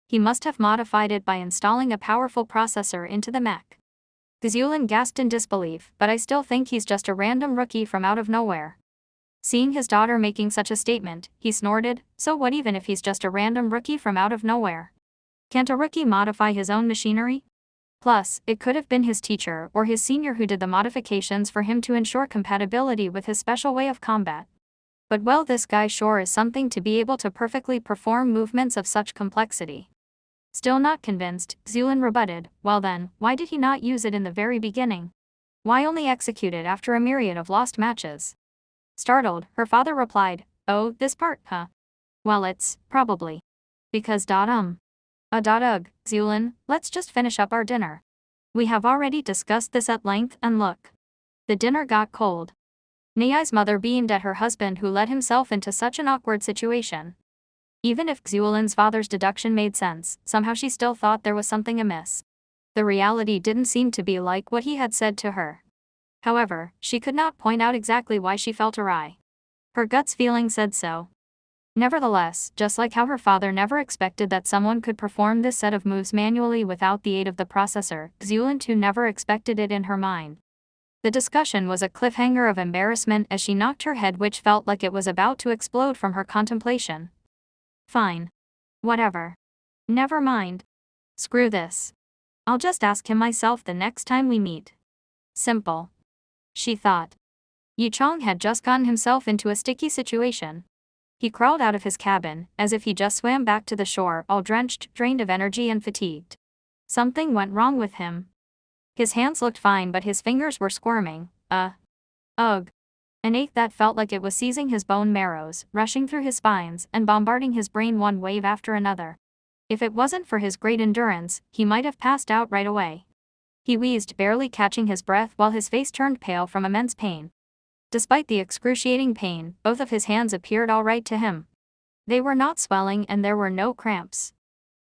He must have modified it by installing a powerful processor into the mech." Zulin gasped in disbelief. "But I still think he's just a random rookie from out of nowhere." Seeing his daughter making such a statement, he snorted. "So what even if he's just a random rookie from out of nowhere? Can't a rookie modify his own machinery? Plus, it could have been his teacher or his senior who did the modifications for him to ensure compatibility with his special way of combat. But well, this guy sure is something to be able to perfectly perform movements of such complexity." Still not convinced, Zulin rebutted. "Well then, why did he not use it in the very beginning? Why only execute it after a myriad of lost matches?" Startled, her father replied, "Oh, this part, huh? Well, it's probably because ugh, Zulin, let's just finish up our dinner. We have already discussed this at length, and look." The dinner got cold. Niai's mother beamed at her husband, who let himself into such an awkward situation. Even if Xuelin's father's deduction made sense, somehow she still thought there was something amiss. The reality didn't seem to be like what he had said to her. However, she could not point out exactly why she felt awry. Her gut's feeling said so. Nevertheless, just like how her father never expected that someone could perform this set of moves manually without the aid of the processor, Zulin too never expected it in her mind. The discussion was a cliffhanger of embarrassment as she knocked her head, which felt like it was about to explode from her contemplation. "Fine. Whatever. Never mind. Screw this. I'll just ask him myself the next time we meet. Simple," she thought. Yu Chong had just gotten himself into a sticky situation. He crawled out of his cabin, as if he just swam back to the shore, all drenched, drained of energy and fatigued. Something went wrong with him. His hands looked fine, but his fingers were squirming. Ugh. An ache that felt like it was seizing his bone marrows, rushing through his spines, and bombarding his brain one wave after another. If it wasn't for his great endurance, he might have passed out right away. He wheezed, barely catching his breath while his face turned pale from immense pain. Despite the excruciating pain, both of his hands appeared all right to him. They were not swelling and there were no cramps.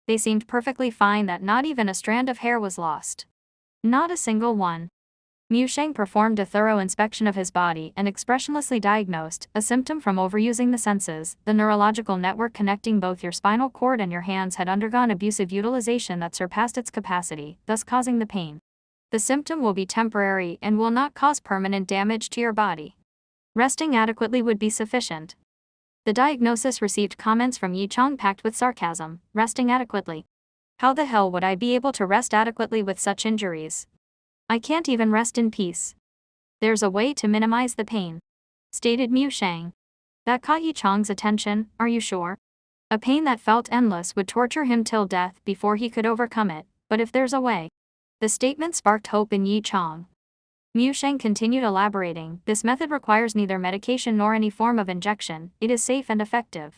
They seemed perfectly fine, that not even a strand of hair was lost. Not a single one. Mu Sheng performed a thorough inspection of his body and expressionlessly diagnosed a symptom from overusing the senses. The neurological network connecting both your spinal cord and your hands had undergone abusive utilization that surpassed its capacity, thus causing the pain. The symptom will be temporary and will not cause permanent damage to your body. Resting adequately would be sufficient. The diagnosis received comments from Yi Chong packed with sarcasm. Resting adequately? How the hell would I be able to rest adequately with such injuries? I can't even rest in peace. There's a way to minimize the pain, stated Mu Sheng. That caught Yi Chong's attention. Are you sure? A pain that felt endless would torture him till death before he could overcome it, but if there's a way. The statement sparked hope in Yi Chong. Mu Sheng continued elaborating, this method requires neither medication nor any form of injection, it is safe and effective.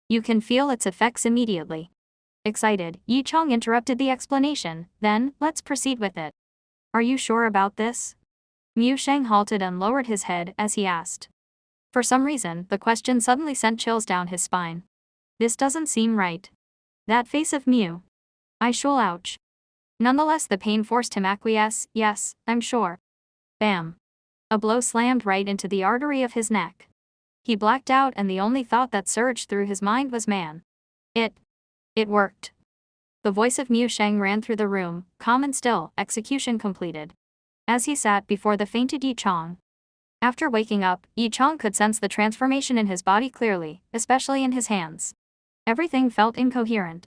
You can feel its effects immediately. Excited, Yi Chong interrupted the explanation, then, let's proceed with it. Are you sure about this? Mu Sheng halted and lowered his head as he asked. For some reason, the question suddenly sent chills down his spine. This doesn't seem right. That face of Mu. I shall ouch. Nonetheless, the pain forced him acquiesce. Yes, I'm sure. Bam. A blow slammed right into the artery of his neck. He blacked out and the only thought that surged through his mind was man. It worked. The voice of Mu Sheng ran through the room, calm and still, execution completed. As he sat before the fainted Yi Chong. After waking up, Yi Chong could sense the transformation in his body clearly, especially in his hands. Everything felt incoherent.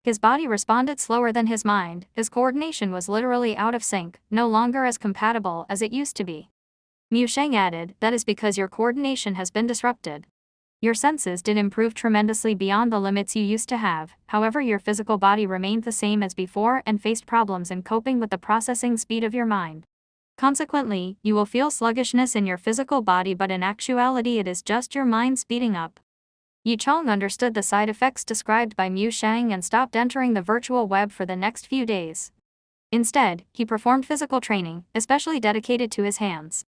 His body responded slower than his mind, his coordination was literally out of sync, no longer as compatible as it used to be. Mu Sheng added, that is because your coordination has been disrupted. Your senses did improve tremendously beyond the limits you used to have, however your physical body remained the same as before and faced problems in coping with the processing speed of your mind. Consequently, you will feel sluggishness in your physical body, but in actuality it is just your mind speeding up. Yi Chong understood the side effects described by Mu Sheng and stopped entering the virtual web for the next few days. Instead, he performed physical training, especially dedicated to his hands.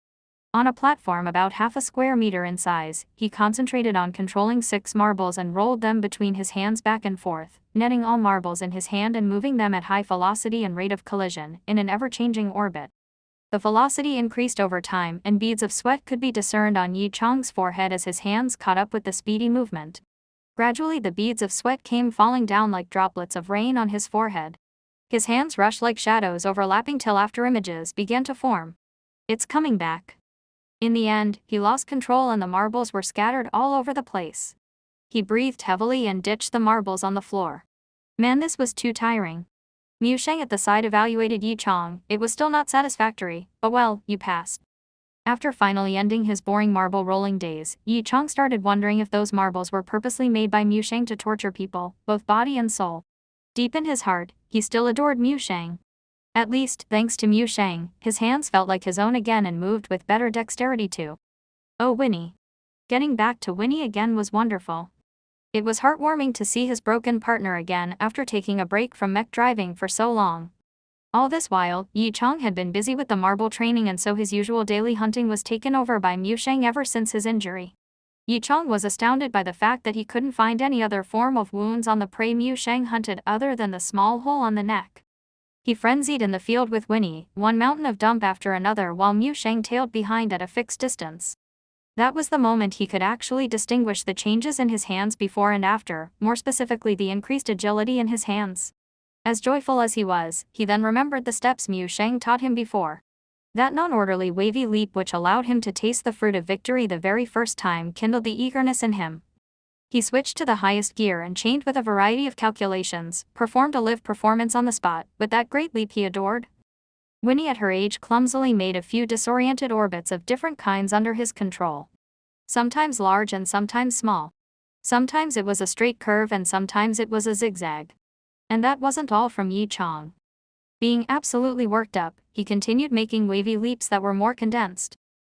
On a platform about half a square meter in size, he concentrated on controlling 6 marbles and rolled them between his hands back and forth, netting all marbles in his hand and moving them at high velocity and rate of collision, in an ever-changing orbit. The velocity increased over time and beads of sweat could be discerned on Yi Chong's forehead as his hands caught up with the speedy movement. Gradually the beads of sweat came falling down like droplets of rain on his forehead. His hands rushed like shadows overlapping till after images began to form. It's coming back. In the end, he lost control and the marbles were scattered all over the place. He breathed heavily and ditched the marbles on the floor. Man, this was too tiring. Mu Sheng at the side evaluated Yi Chong. It was still not satisfactory, but well, you passed. After finally ending his boring marble rolling days, Yi Chong started wondering if those marbles were purposely made by Mu Sheng to torture people, both body and soul. Deep in his heart, he still adored Mu Sheng. At least, thanks to Mu Sheng, his hands felt like his own again and moved with better dexterity too. Oh, Winnie. Getting back to Winnie again was wonderful. It was heartwarming to see his broken partner again after taking a break from mech driving for so long. All this while, Yi Chong had been busy with the marble training and so his usual daily hunting was taken over by Mu Sheng ever since his injury. Yi Chong was astounded by the fact that he couldn't find any other form of wounds on the prey Mu Sheng hunted other than the small hole on the neck. He frenzied in the field with Winnie, one mountain of dump after another while Mu Sheng tailed behind at a fixed distance. That was the moment he could actually distinguish the changes in his hands before and after, more specifically the increased agility in his hands. As joyful as he was, he then remembered the steps Mu Sheng taught him before. That non-orderly wavy leap which allowed him to taste the fruit of victory the very first time kindled the eagerness in him. He switched to the highest gear and chained with a variety of calculations, performed a live performance on the spot, with that great leap he adored. Winnie at her age clumsily made a few disoriented orbits of different kinds under his control. Sometimes large and sometimes small. Sometimes it was a straight curve and sometimes it was a zigzag. And that wasn't all from Yi Chong. Being absolutely worked up, he continued making wavy leaps that were more condensed.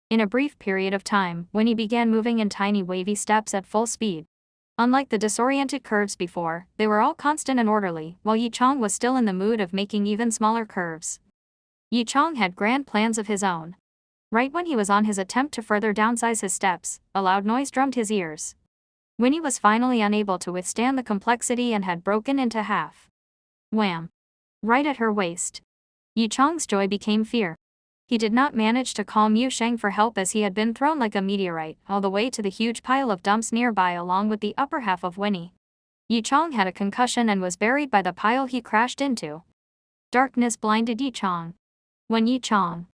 In a brief period of time, Winnie began moving in tiny wavy steps at full speed. Unlike the disoriented curves before, they were all constant and orderly, while Yi Chong was still in the mood of making even smaller curves. Yi Chong had grand plans of his own. Right when he was on his attempt to further downsize his steps, a loud noise drummed his ears. Winnie was finally unable to withstand the complexity and had broken into half. Wham! Right at her waist. Yi Chang's joy became fear. He did not manage to call Mu Sheng for help as he had been thrown like a meteorite all the way to the huge pile of dumps nearby along with the upper half of Winnie. Yi Chang had a concussion and was buried by the pile he crashed into. Darkness blinded Yi Chang. When Yi Chang.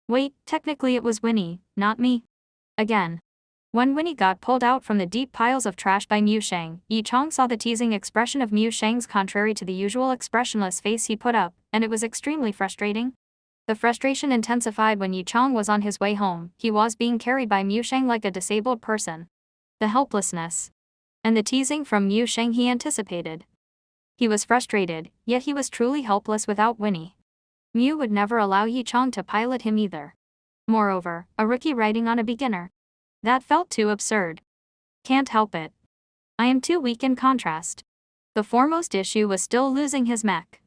Wait, technically it was Winnie, not me. Again. When Winnie got pulled out from the deep piles of trash by Mu Sheng, Yi Chang saw the teasing expression of Mu Sheng's contrary to the usual expressionless face he put up, and it was extremely frustrating. The frustration intensified when Yi Chang was on his way home. He was being carried by Mu Sheng like a disabled person. The helplessness and the teasing from Mu Sheng he anticipated. He was frustrated, yet he was truly helpless without Winnie. Mu would never allow Yi Chang to pilot him either. Moreover, a rookie riding on a beginner. That felt too absurd. Can't help it. I am too weak in contrast. The foremost issue was still losing his mech.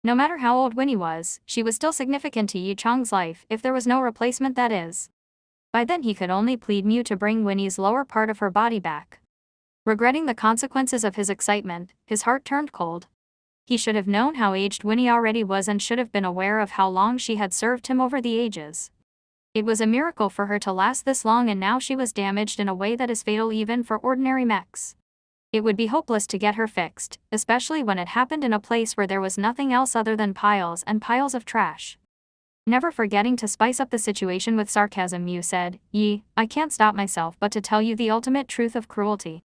No matter how old Winnie was, she was still significant to Yi Chang's life if there was no replacement, that is. By then he could only plead Mu to bring Winnie's lower part of her body back. Regretting the consequences of his excitement, his heart turned cold. He should have known how aged Winnie already was and should have been aware of how long she had served him over the ages. It was a miracle for her to last this long, and now she was damaged in a way that is fatal even for ordinary mechs. It would be hopeless to get her fixed, especially when it happened in a place where there was nothing else other than piles and piles of trash. Never forgetting to spice up the situation with sarcasm, Mu said, Yi, I can't stop myself but to tell you the ultimate truth of cruelty.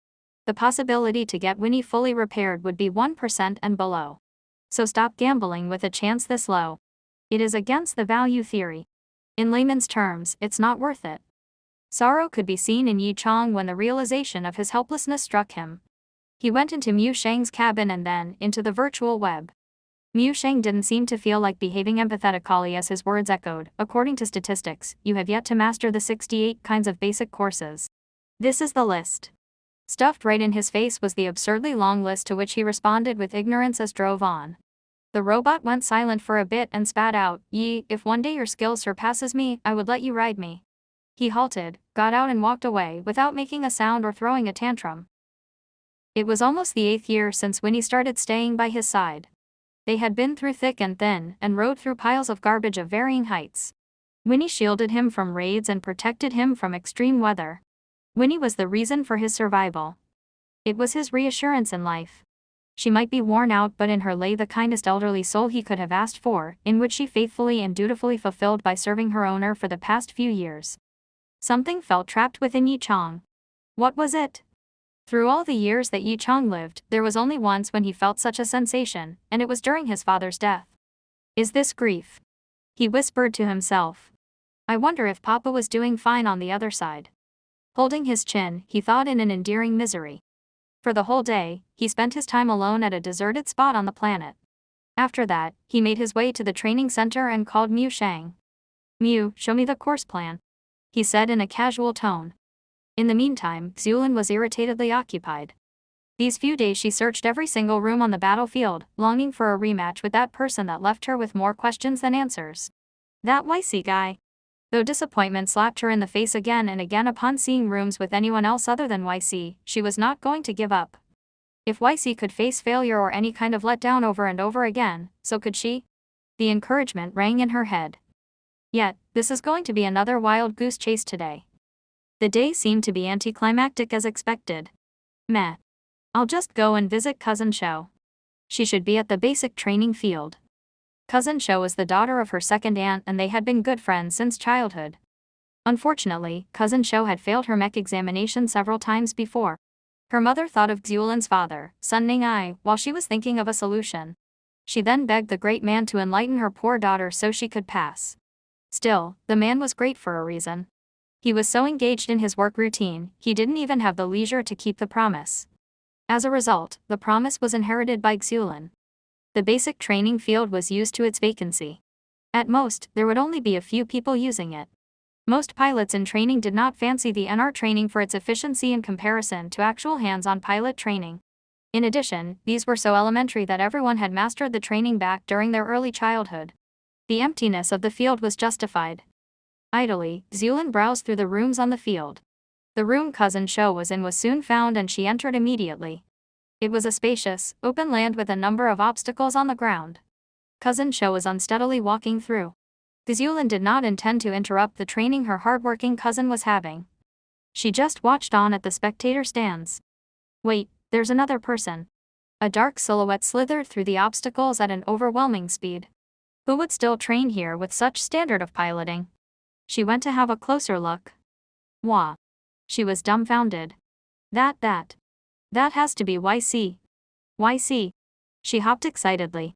The possibility to get Winnie fully repaired would be 1% and below. So stop gambling with a chance this low. It is against the value theory. In layman's terms, it's not worth it. Sorrow could be seen in Yi Chang when the realization of his helplessness struck him. He went into Mu Sheng's cabin and then into the virtual web. Mu Sheng didn't seem to feel like behaving empathetically as his words echoed, according to statistics, you have yet to master the 68 kinds of basic courses. This is the list. Stuffed right in his face was the absurdly long list to which he responded with ignorance as drove on. The robot went silent for a bit and spat out, Yi, if one day your skill surpasses me, I would let you ride me. He halted, got out and walked away without making a sound or throwing a tantrum. It was almost the 8th year since Winnie started staying by his side. They had been through thick and thin and rode through piles of garbage of varying heights. Winnie shielded him from raids and protected him from extreme weather. Winnie was the reason for his survival. It was his reassurance in life. She might be worn out, but in her lay the kindest elderly soul he could have asked for, in which she faithfully and dutifully fulfilled by serving her owner for the past few years. Something felt trapped within Yi Chang. What was it? Through all the years that Yi Chang lived, there was only once when he felt such a sensation, and it was during his father's death. Is this grief? He whispered to himself. I wonder if Papa was doing fine on the other side. Holding his chin, he thought in an endearing misery. For the whole day, he spent his time alone at a deserted spot on the planet. After that, he made his way to the training center and called Mu Sheng. Mu, show me the course plan, he said in a casual tone. In the meantime, Xulin was irritatedly occupied. These few days she searched every single room on the battlefield, longing for a rematch with that person that left her with more questions than answers. That YC guy. Though disappointment slapped her in the face again and again upon seeing rooms with anyone else other than YC, she was not going to give up. If YC could face failure or any kind of letdown over and over again, so could she. The encouragement rang in her head. Yet, this is going to be another wild goose chase today. The day seemed to be anticlimactic as expected. Meh. I'll just go and visit Cousin Shou. She should be at the basic training field. Cousin Shou was the daughter of her second aunt and they had been good friends since childhood. Unfortunately, Cousin Shou had failed her mech examination several times before. Her mother thought of Xulin's father, Sun Ning-ai, while she was thinking of a solution. She then begged the great man to enlighten her poor daughter so she could pass. Still, the man was great for a reason. He was so engaged in his work routine, he didn't even have the leisure to keep the promise. As a result, the promise was inherited by Xulin. The basic training field was used to its vacancy. At most, there would only be a few people using it. Most pilots in training did not fancy the NR training for its efficiency in comparison to actual hands-on pilot training. In addition, these were so elementary that everyone had mastered the training back during their early childhood. The emptiness of the field was justified. Idly, Xulin browsed through the rooms on the field. The room Cousin Shou was in was soon found and she entered immediately. It was a spacious, open land with a number of obstacles on the ground. Cousin Shou was unsteadily walking through. Xulin did not intend to interrupt the training her hardworking cousin was having. She just watched on at the spectator stands. Wait, there's another person. A dark silhouette slithered through the obstacles at an overwhelming speed. Who would still train here with such standard of piloting? She went to have a closer look. Wah. She was dumbfounded. That has to be YC. YC. She hopped excitedly.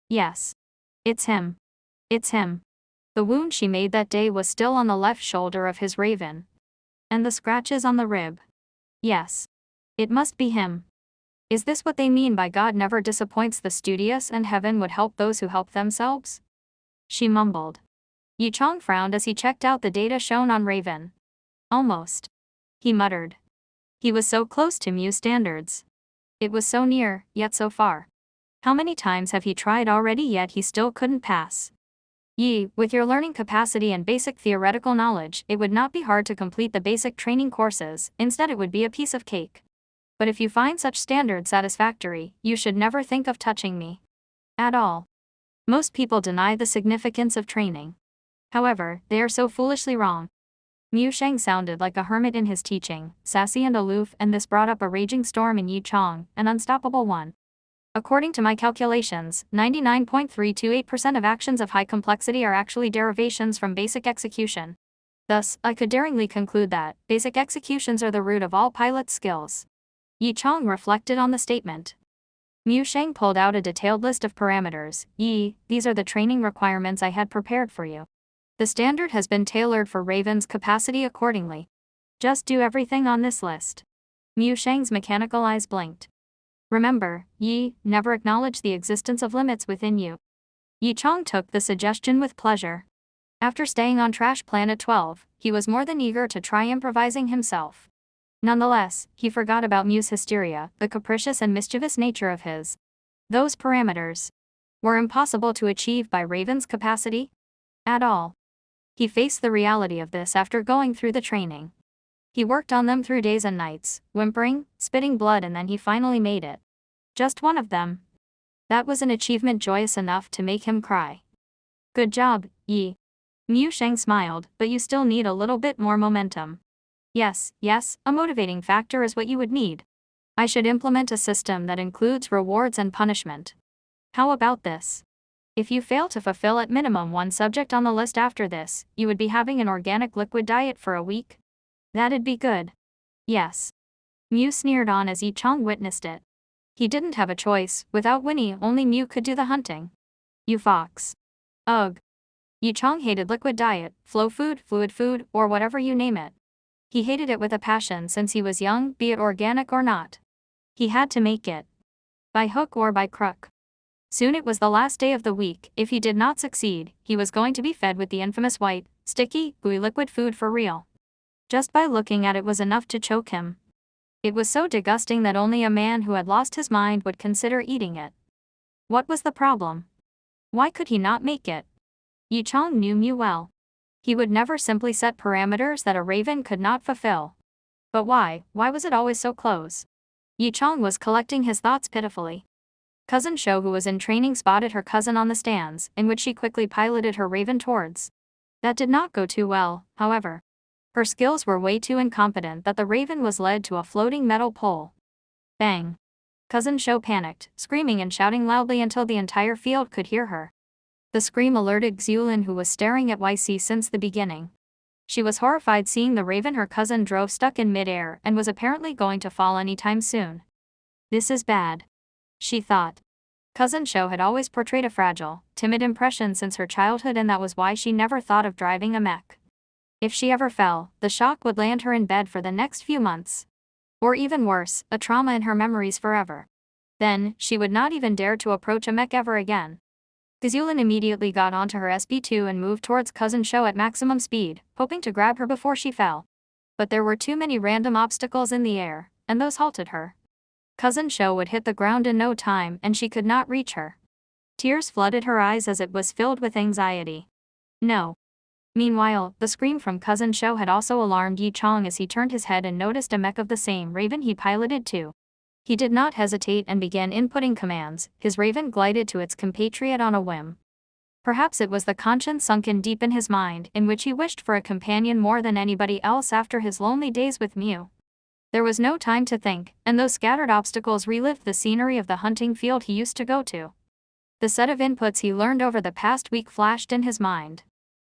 Yes. It's him. It's him. The wound she made that day was still on the left shoulder of his raven. And the scratches on the rib. Yes. It must be him. Is this what they mean by God never disappoints the studious and heaven would help those who help themselves? She mumbled. Yichang frowned as he checked out the data shown on Raven. Almost. He muttered. He was so close to Mu standards. It was so near, yet so far. How many times have he tried already yet he still couldn't pass? Yi, with your learning capacity and basic theoretical knowledge, it would not be hard to complete the basic training courses, instead it would be a piece of cake. But if you find such standards satisfactory, you should never think of touching me. At all. Most people deny the significance of training. However, they are so foolishly wrong. Mu Sheng sounded like a hermit in his teaching, sassy and aloof, and this brought up a raging storm in Yichang, an unstoppable one. According to my calculations, 99.328% of actions of high complexity are actually derivations from basic execution. Thus, I could daringly conclude that basic executions are the root of all pilot skills. Yichang reflected on the statement. Mu Sheng pulled out a detailed list of parameters. Yi, these are the training requirements I had prepared for you. The standard has been tailored for Raven's capacity accordingly. Just do everything on this list. Mu Sheng's mechanical eyes blinked. Remember, Yi, never acknowledge the existence of limits within you. Yichang took the suggestion with pleasure. After staying on Trash Planet 12, he was more than eager to try improvising himself. Nonetheless, he forgot about Mu's hysteria, the capricious and mischievous nature of his. Those parameters were impossible to achieve by Raven's capacity? At all. He faced the reality of this after going through the training. He worked on them through days and nights, whimpering, spitting blood, and then he finally made it. Just one of them. That was an achievement joyous enough to make him cry. Good job, Yi. Mu Sheng smiled, but you still need a little bit more momentum. Yes, a motivating factor is what you would need. I should implement a system that includes rewards and punishment. How about this? If you fail to fulfill at minimum one subject on the list after this, you would be having an organic liquid diet for a week? That'd be good. Yes. Mu sneered on as Yichang witnessed it. He didn't have a choice. Without Winnie, only Mu could do the hunting. You fox. Ugh. Yichang hated liquid diet, flow food, fluid food, or whatever you name it. He hated it with a passion since he was young, be it organic or not. He had to make it. By hook or by crook. Soon it was the last day of the week. If he did not succeed, he was going to be fed with the infamous white, sticky, gooey liquid food for real. Just by looking at it was enough to choke him. It was so disgusting that only a man who had lost his mind would consider eating it. What was the problem? Why could he not make it? Yichang knew Mu well. He would never simply set parameters that a raven could not fulfill. But why was it always so close? Yichang was collecting his thoughts pitifully. Cousin Shou, who was in training, spotted her cousin on the stands, in which she quickly piloted her raven towards. That did not go too well, however. Her skills were way too incompetent that the raven was led to a floating metal pole. Bang! Cousin Shou panicked, screaming and shouting loudly until the entire field could hear her. The scream alerted Xulin, who was staring at YC since the beginning. She was horrified seeing the raven her cousin drove stuck in mid-air and was apparently going to fall anytime soon. This is bad, she thought. Cousin Shou had always portrayed a fragile, timid impression since her childhood, and that was why she never thought of driving a mech. If she ever fell, the shock would land her in bed for the next few months. Or even worse, a trauma in her memories forever. Then, she would not even dare to approach a mech ever again. Xulin immediately got onto her SB2 and moved towards Cousin Shou at maximum speed, hoping to grab her before she fell. But there were too many random obstacles in the air, and those halted her. Cousin Shou would hit the ground in no time and she could not reach her. Tears flooded her eyes as it was filled with anxiety. No. Meanwhile, the scream from Cousin Shou had also alarmed Yi Chong as he turned his head and noticed a mech of the same raven he piloted too. He did not hesitate and began inputting commands. His raven glided to its compatriot on a whim. Perhaps it was the conscience sunken deep in his mind, in which he wished for a companion more than anybody else after his lonely days with Mew. There was no time to think, and those scattered obstacles relived the scenery of the hunting field he used to go to. The set of inputs he learned over the past week flashed in his mind.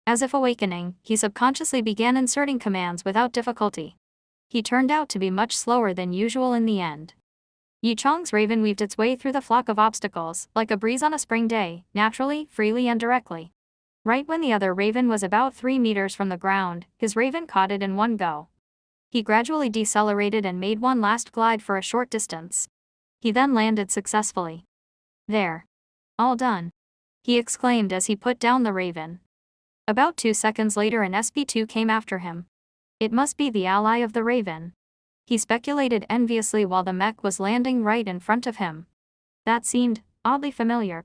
As if awakening, he subconsciously began inserting commands without difficulty. He turned out to be much slower than usual in the end. Yi Chong's raven weaved its way through the flock of obstacles, like a breeze on a spring day, naturally, freely and directly. Right when the other raven was about 3 meters from the ground, his raven caught it in one go. He gradually decelerated and made one last glide for a short distance. He then landed successfully. There. All done. He exclaimed as he put down the raven. About 2 seconds later an SP2 came after him. It must be the ally of the raven. He speculated enviously while the mech was landing right in front of him. That seemed oddly familiar.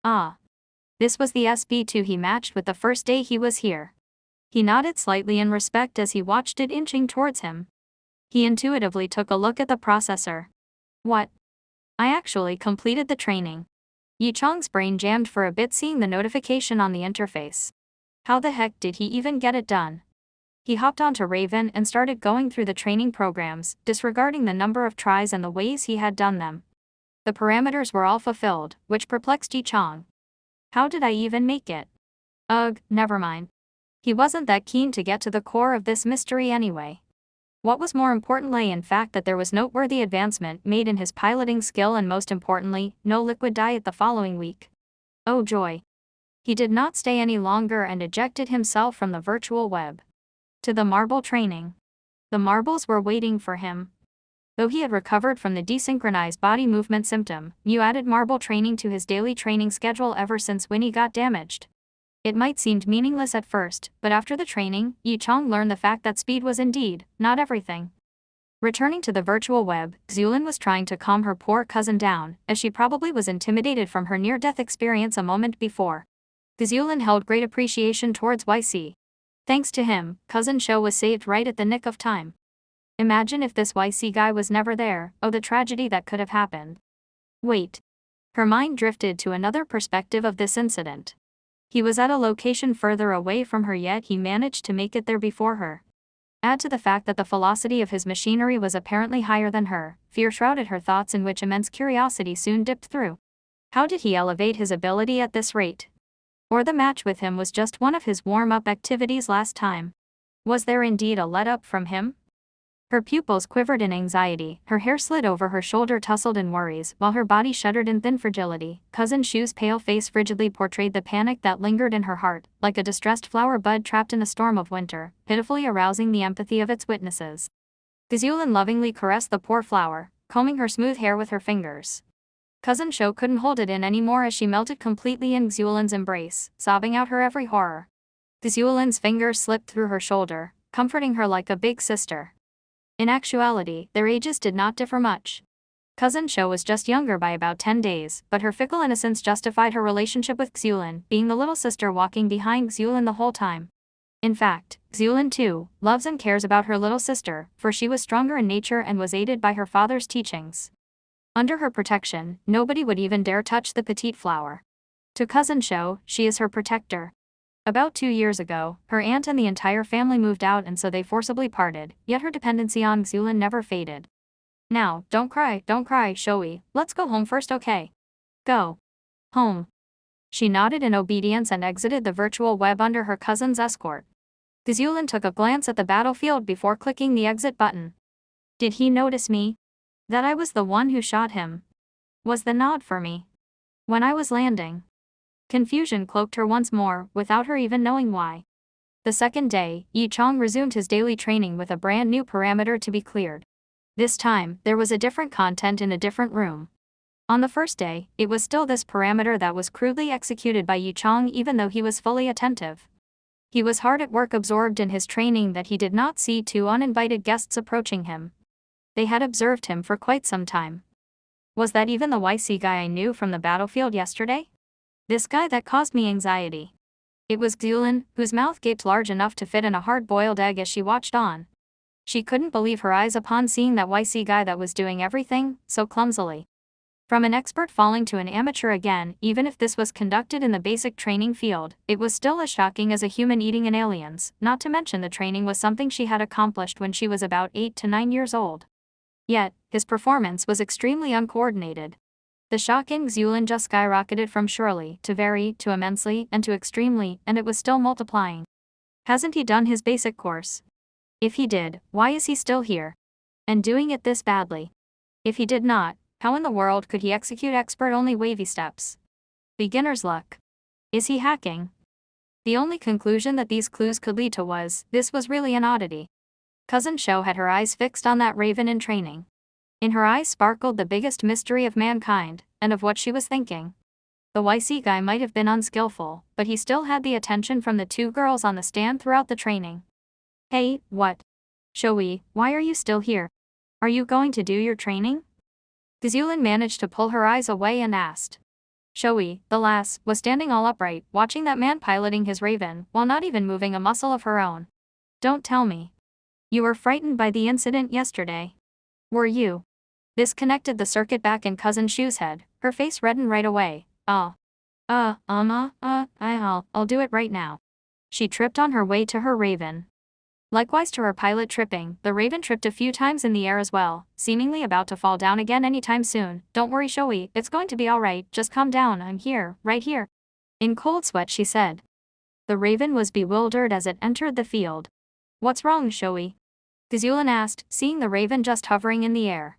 Ah. This was the SP2 he matched with the first day he was here. He nodded slightly in respect as he watched it inching towards him. He intuitively took a look at the processor. What? I actually completed the training. Yi Chong's brain jammed for a bit seeing the notification on the interface. How the heck did he even get it done? He hopped onto Raven and started going through the training programs, disregarding the number of tries and the ways he had done them. The parameters were all fulfilled, which perplexed Yi Chong. How did I even make it? Ugh, never mind. He wasn't that keen to get to the core of this mystery anyway. What was more important lay in fact that there was noteworthy advancement made in his piloting skill and most importantly, no liquid diet the following week. Oh joy. He did not stay any longer and ejected himself from the virtual web. To the marble training. The marbles were waiting for him. Though he had recovered from the desynchronized body movement symptom, Mew added marble training to his daily training schedule ever since Winnie got damaged. It might seem meaningless at first, but after the training, Yi Chong learned the fact that speed was indeed not everything. Returning to the virtual web, Xulin was trying to calm her poor cousin down, as she probably was intimidated from her near-death experience a moment before. Xulin held great appreciation towards YC. Thanks to him, Cousin Shou was saved right at the nick of time. Imagine if this YC guy was never there, oh the tragedy that could have happened. Wait. Her mind drifted to another perspective of this incident. He was at a location further away from her yet he managed to make it there before her. Add to the fact that the velocity of his machinery was apparently higher than her, fear shrouded her thoughts in which immense curiosity soon dipped through. How did he elevate his ability at this rate? Or the match with him was just one of his warm-up activities last time? Was there indeed a let-up from him? Her pupils quivered in anxiety, her hair slid over her shoulder tousled in worries, while her body shuddered in thin fragility. Cousin Shu's pale face frigidly portrayed the panic that lingered in her heart, like a distressed flower bud trapped in a storm of winter, pitifully arousing the empathy of its witnesses. Xulin lovingly caressed the poor flower, combing her smooth hair with her fingers. Cousin Shou couldn't hold it in anymore as she melted completely in Xulin's embrace, sobbing out her every horror. Xulin's fingers slipped through her shoulder, comforting her like a big sister. In actuality, their ages did not differ much. Cousin Shou was just younger by about 10 days, but her fickle innocence justified her relationship with Xulin, being the little sister walking behind Xulin the whole time. In fact, Xulin too loves and cares about her little sister, for she was stronger in nature and was aided by her father's teachings. Under her protection, nobody would even dare touch the petite flower. To Cousin Shou, she is her protector. About 2 years ago, her aunt and the entire family moved out and so they forcibly parted, yet her dependency on Xulin never faded. Now, don't cry, Shoui, let's go home first okay? Go. Home. She nodded in obedience and exited the virtual web under her cousin's escort. Xulin took a glance at the battlefield before clicking the exit button. Did he notice me? That I was the one who shot him? Was the nod for me? When I was landing? Confusion cloaked her once more, without her even knowing why. The second day, Yi Chong resumed his daily training with a brand new parameter to be cleared. This time, there was a different content in a different room. On the first day, it was still this parameter that was crudely executed by Yi Chong even though he was fully attentive. He was hard at work absorbed in his training that he did not see two uninvited guests approaching him. They had observed him for quite some time. Was that even the YC guy I knew from the battlefield yesterday? This guy that caused me anxiety. It was Xulin, whose mouth gaped large enough to fit in a hard-boiled egg as she watched on. She couldn't believe her eyes upon seeing that YC guy that was doing everything so clumsily. From an expert falling to an amateur again, even if this was conducted in the basic training field, it was still as shocking as a human eating an alien's, not to mention the training was something she had accomplished when she was about 8 to 9 years old. Yet, his performance was extremely uncoordinated. The shock in Xulin just skyrocketed from surely to very to immensely and to extremely, and it was still multiplying. Hasn't he done his basic course? If he did, why is he still here? And doing it this badly? If he did not, how in the world could he execute expert-only wavy steps? Beginner's luck. Is he hacking? The only conclusion that these clues could lead to was, this was really an oddity. Cousin Shou had her eyes fixed on that raven in training. In her eyes sparkled the biggest mystery of mankind, and of what she was thinking. The YC guy might have been unskillful, but he still had the attention from the 2 girls on the stand throughout the training. Hey, what? Shou, why are you still here? Are you going to do your training? Xulin managed to pull her eyes away and asked. Shou, the lass, was standing all upright, watching that man piloting his raven, while not even moving a muscle of her own. Don't tell me. You were frightened by the incident yesterday. Were you? This connected the circuit back in Cousin Shou's head, her face reddened right away. I'll do it right now. She tripped on her way to her raven. Likewise to her pilot tripping, the raven tripped a few times in the air as well, seemingly about to fall down again anytime soon. Don't worry Shou, it's going to be alright, just calm down, I'm here, right here. In cold sweat she said. The raven was bewildered as it entered the field. What's wrong Shou? Xulin asked, seeing the raven just hovering in the air.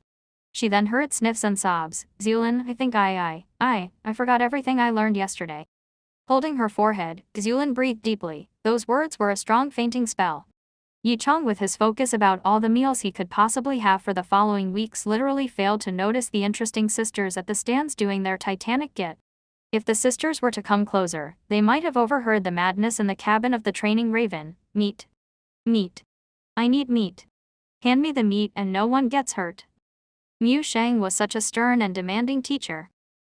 She then heard sniffs and sobs. Xulin, I think I forgot everything I learned yesterday. Holding her forehead, Xulin breathed deeply. Those words were a strong fainting spell. Yichang, with his focus about all the meals he could possibly have for the following weeks, literally failed to notice the interesting sisters at the stands doing their titanic get. If the sisters were to come closer, they might have overheard the madness in the cabin of the training raven. Meat. Meat. I need meat. Hand me the meat and no one gets hurt. Mu Sheng was such a stern and demanding teacher.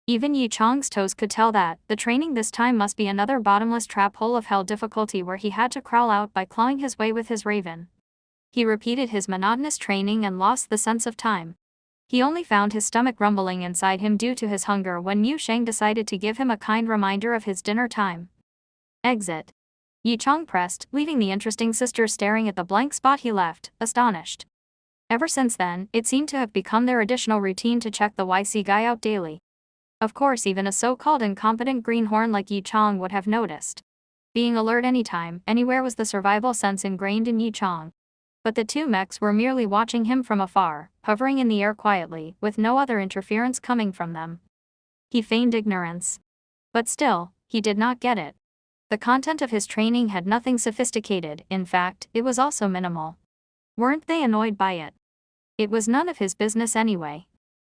Even Yichang's toes could tell that the training this time must be another bottomless trap hole of hell difficulty where he had to crawl out by clawing his way with his raven. He repeated his monotonous training and lost the sense of time. He only found his stomach rumbling inside him due to his hunger when Mu Sheng decided to give him a kind reminder of his dinner time. Exit. Yichang pressed, leaving the interesting sisters staring at the blank spot he left, astonished. Ever since then, it seemed to have become their additional routine to check the YC guy out daily. Of course, even a so-called incompetent greenhorn like Yichang would have noticed. Being alert anytime, anywhere was the survival sense ingrained in Yichang. But the 2 mechs were merely watching him from afar, hovering in the air quietly, with no other interference coming from them. He feigned ignorance. But still, he did not get it. The content of his training had nothing sophisticated, in fact, it was also minimal. Weren't they annoyed by it? It was none of his business anyway.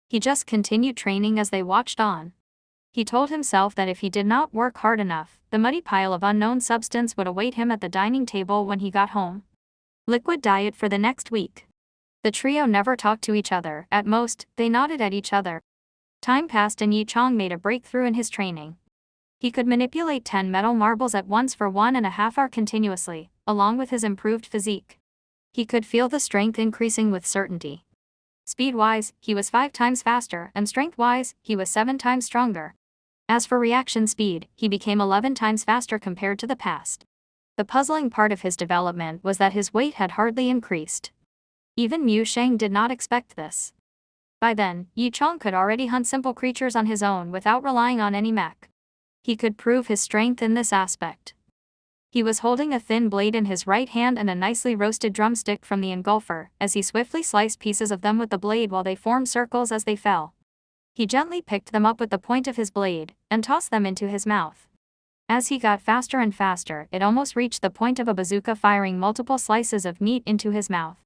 He just continued training as they watched on. He told himself that if he did not work hard enough, the muddy pile of unknown substance would await him at the dining table when he got home. Liquid diet for the next week. The trio never talked to each other, at most, they nodded at each other. Time passed and Yichang made a breakthrough in his training. He could manipulate 10 metal marbles at once for 1.5 hours continuously, along with his improved physique. He could feel the strength increasing with certainty. Speed-wise, he was 5 times faster, and strength-wise, he was 7 times stronger. As for reaction speed, he became 11 times faster compared to the past. The puzzling part of his development was that his weight had hardly increased. Even Mu Sheng did not expect this. By then, Yichang could already hunt simple creatures on his own without relying on any mech. He could prove his strength in this aspect. He was holding a thin blade in his right hand and a nicely roasted drumstick from the engulfer, as he swiftly sliced pieces of them with the blade while they formed circles as they fell. He gently picked them up with the point of his blade, and tossed them into his mouth. As he got faster and faster, it almost reached the point of a bazooka firing multiple slices of meat into his mouth.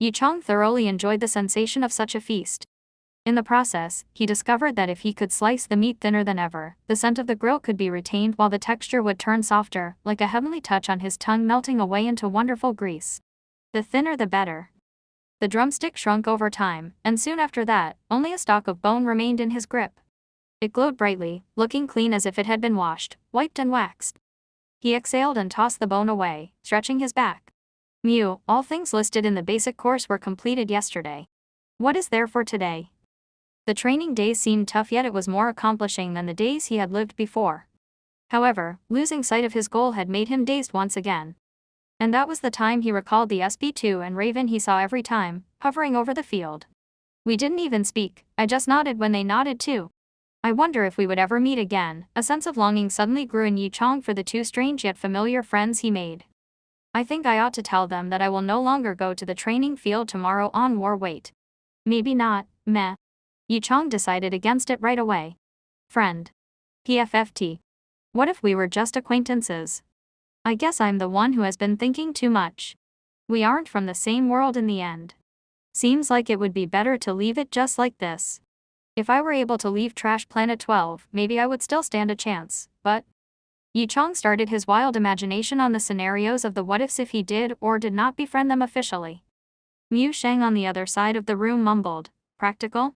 Yichang thoroughly enjoyed the sensation of such a feast. In the process, he discovered that if he could slice the meat thinner than ever, the scent of the grill could be retained while the texture would turn softer, like a heavenly touch on his tongue melting away into wonderful grease. The thinner the better. The drumstick shrunk over time, and soon after that, only a stalk of bone remained in his grip. It glowed brightly, looking clean as if it had been washed, wiped and waxed. He exhaled and tossed the bone away, stretching his back. Mew, all things listed in the basic course were completed yesterday. What is there for today? The training days seemed tough, yet it was more accomplishing than the days he had lived before. However, losing sight of his goal had made him dazed once again. And that was the time he recalled the SB2 and Raven he saw every time, hovering over the field. We didn't even speak, I just nodded when they nodded too. I wonder if we would ever meet again. A sense of longing suddenly grew in Yi Chong for the two strange yet familiar friends he made. I think I ought to tell them that I will no longer go to the training field tomorrow on war weight. Maybe not, meh. Yi Chong decided against it right away. Friend. PFFT. What if we were just acquaintances? I guess I'm the one who has been thinking too much. We aren't from the same world in the end. Seems like it would be better to leave it just like this. If I were able to leave Trash Planet 12, maybe I would still stand a chance, but... Yi Chong started his wild imagination on the scenarios of the what-ifs if he did or did not befriend them officially. Mu Sheng on the other side of the room mumbled, "Practical?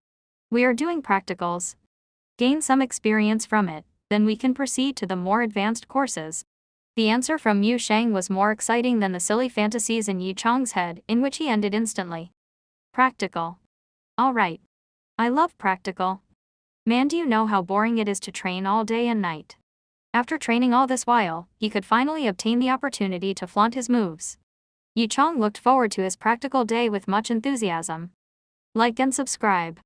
We are doing practicals. Gain some experience from it, then we can proceed to the more advanced courses." The answer from Mu Sheng was more exciting than the silly fantasies in Yi Chong's head, in which he ended instantly. Practical. All right. I love practical. Man, do you know how boring it is to train all day and night? After training all this while, he could finally obtain the opportunity to flaunt his moves. Yi Chong looked forward to his practical day with much enthusiasm. Like and subscribe.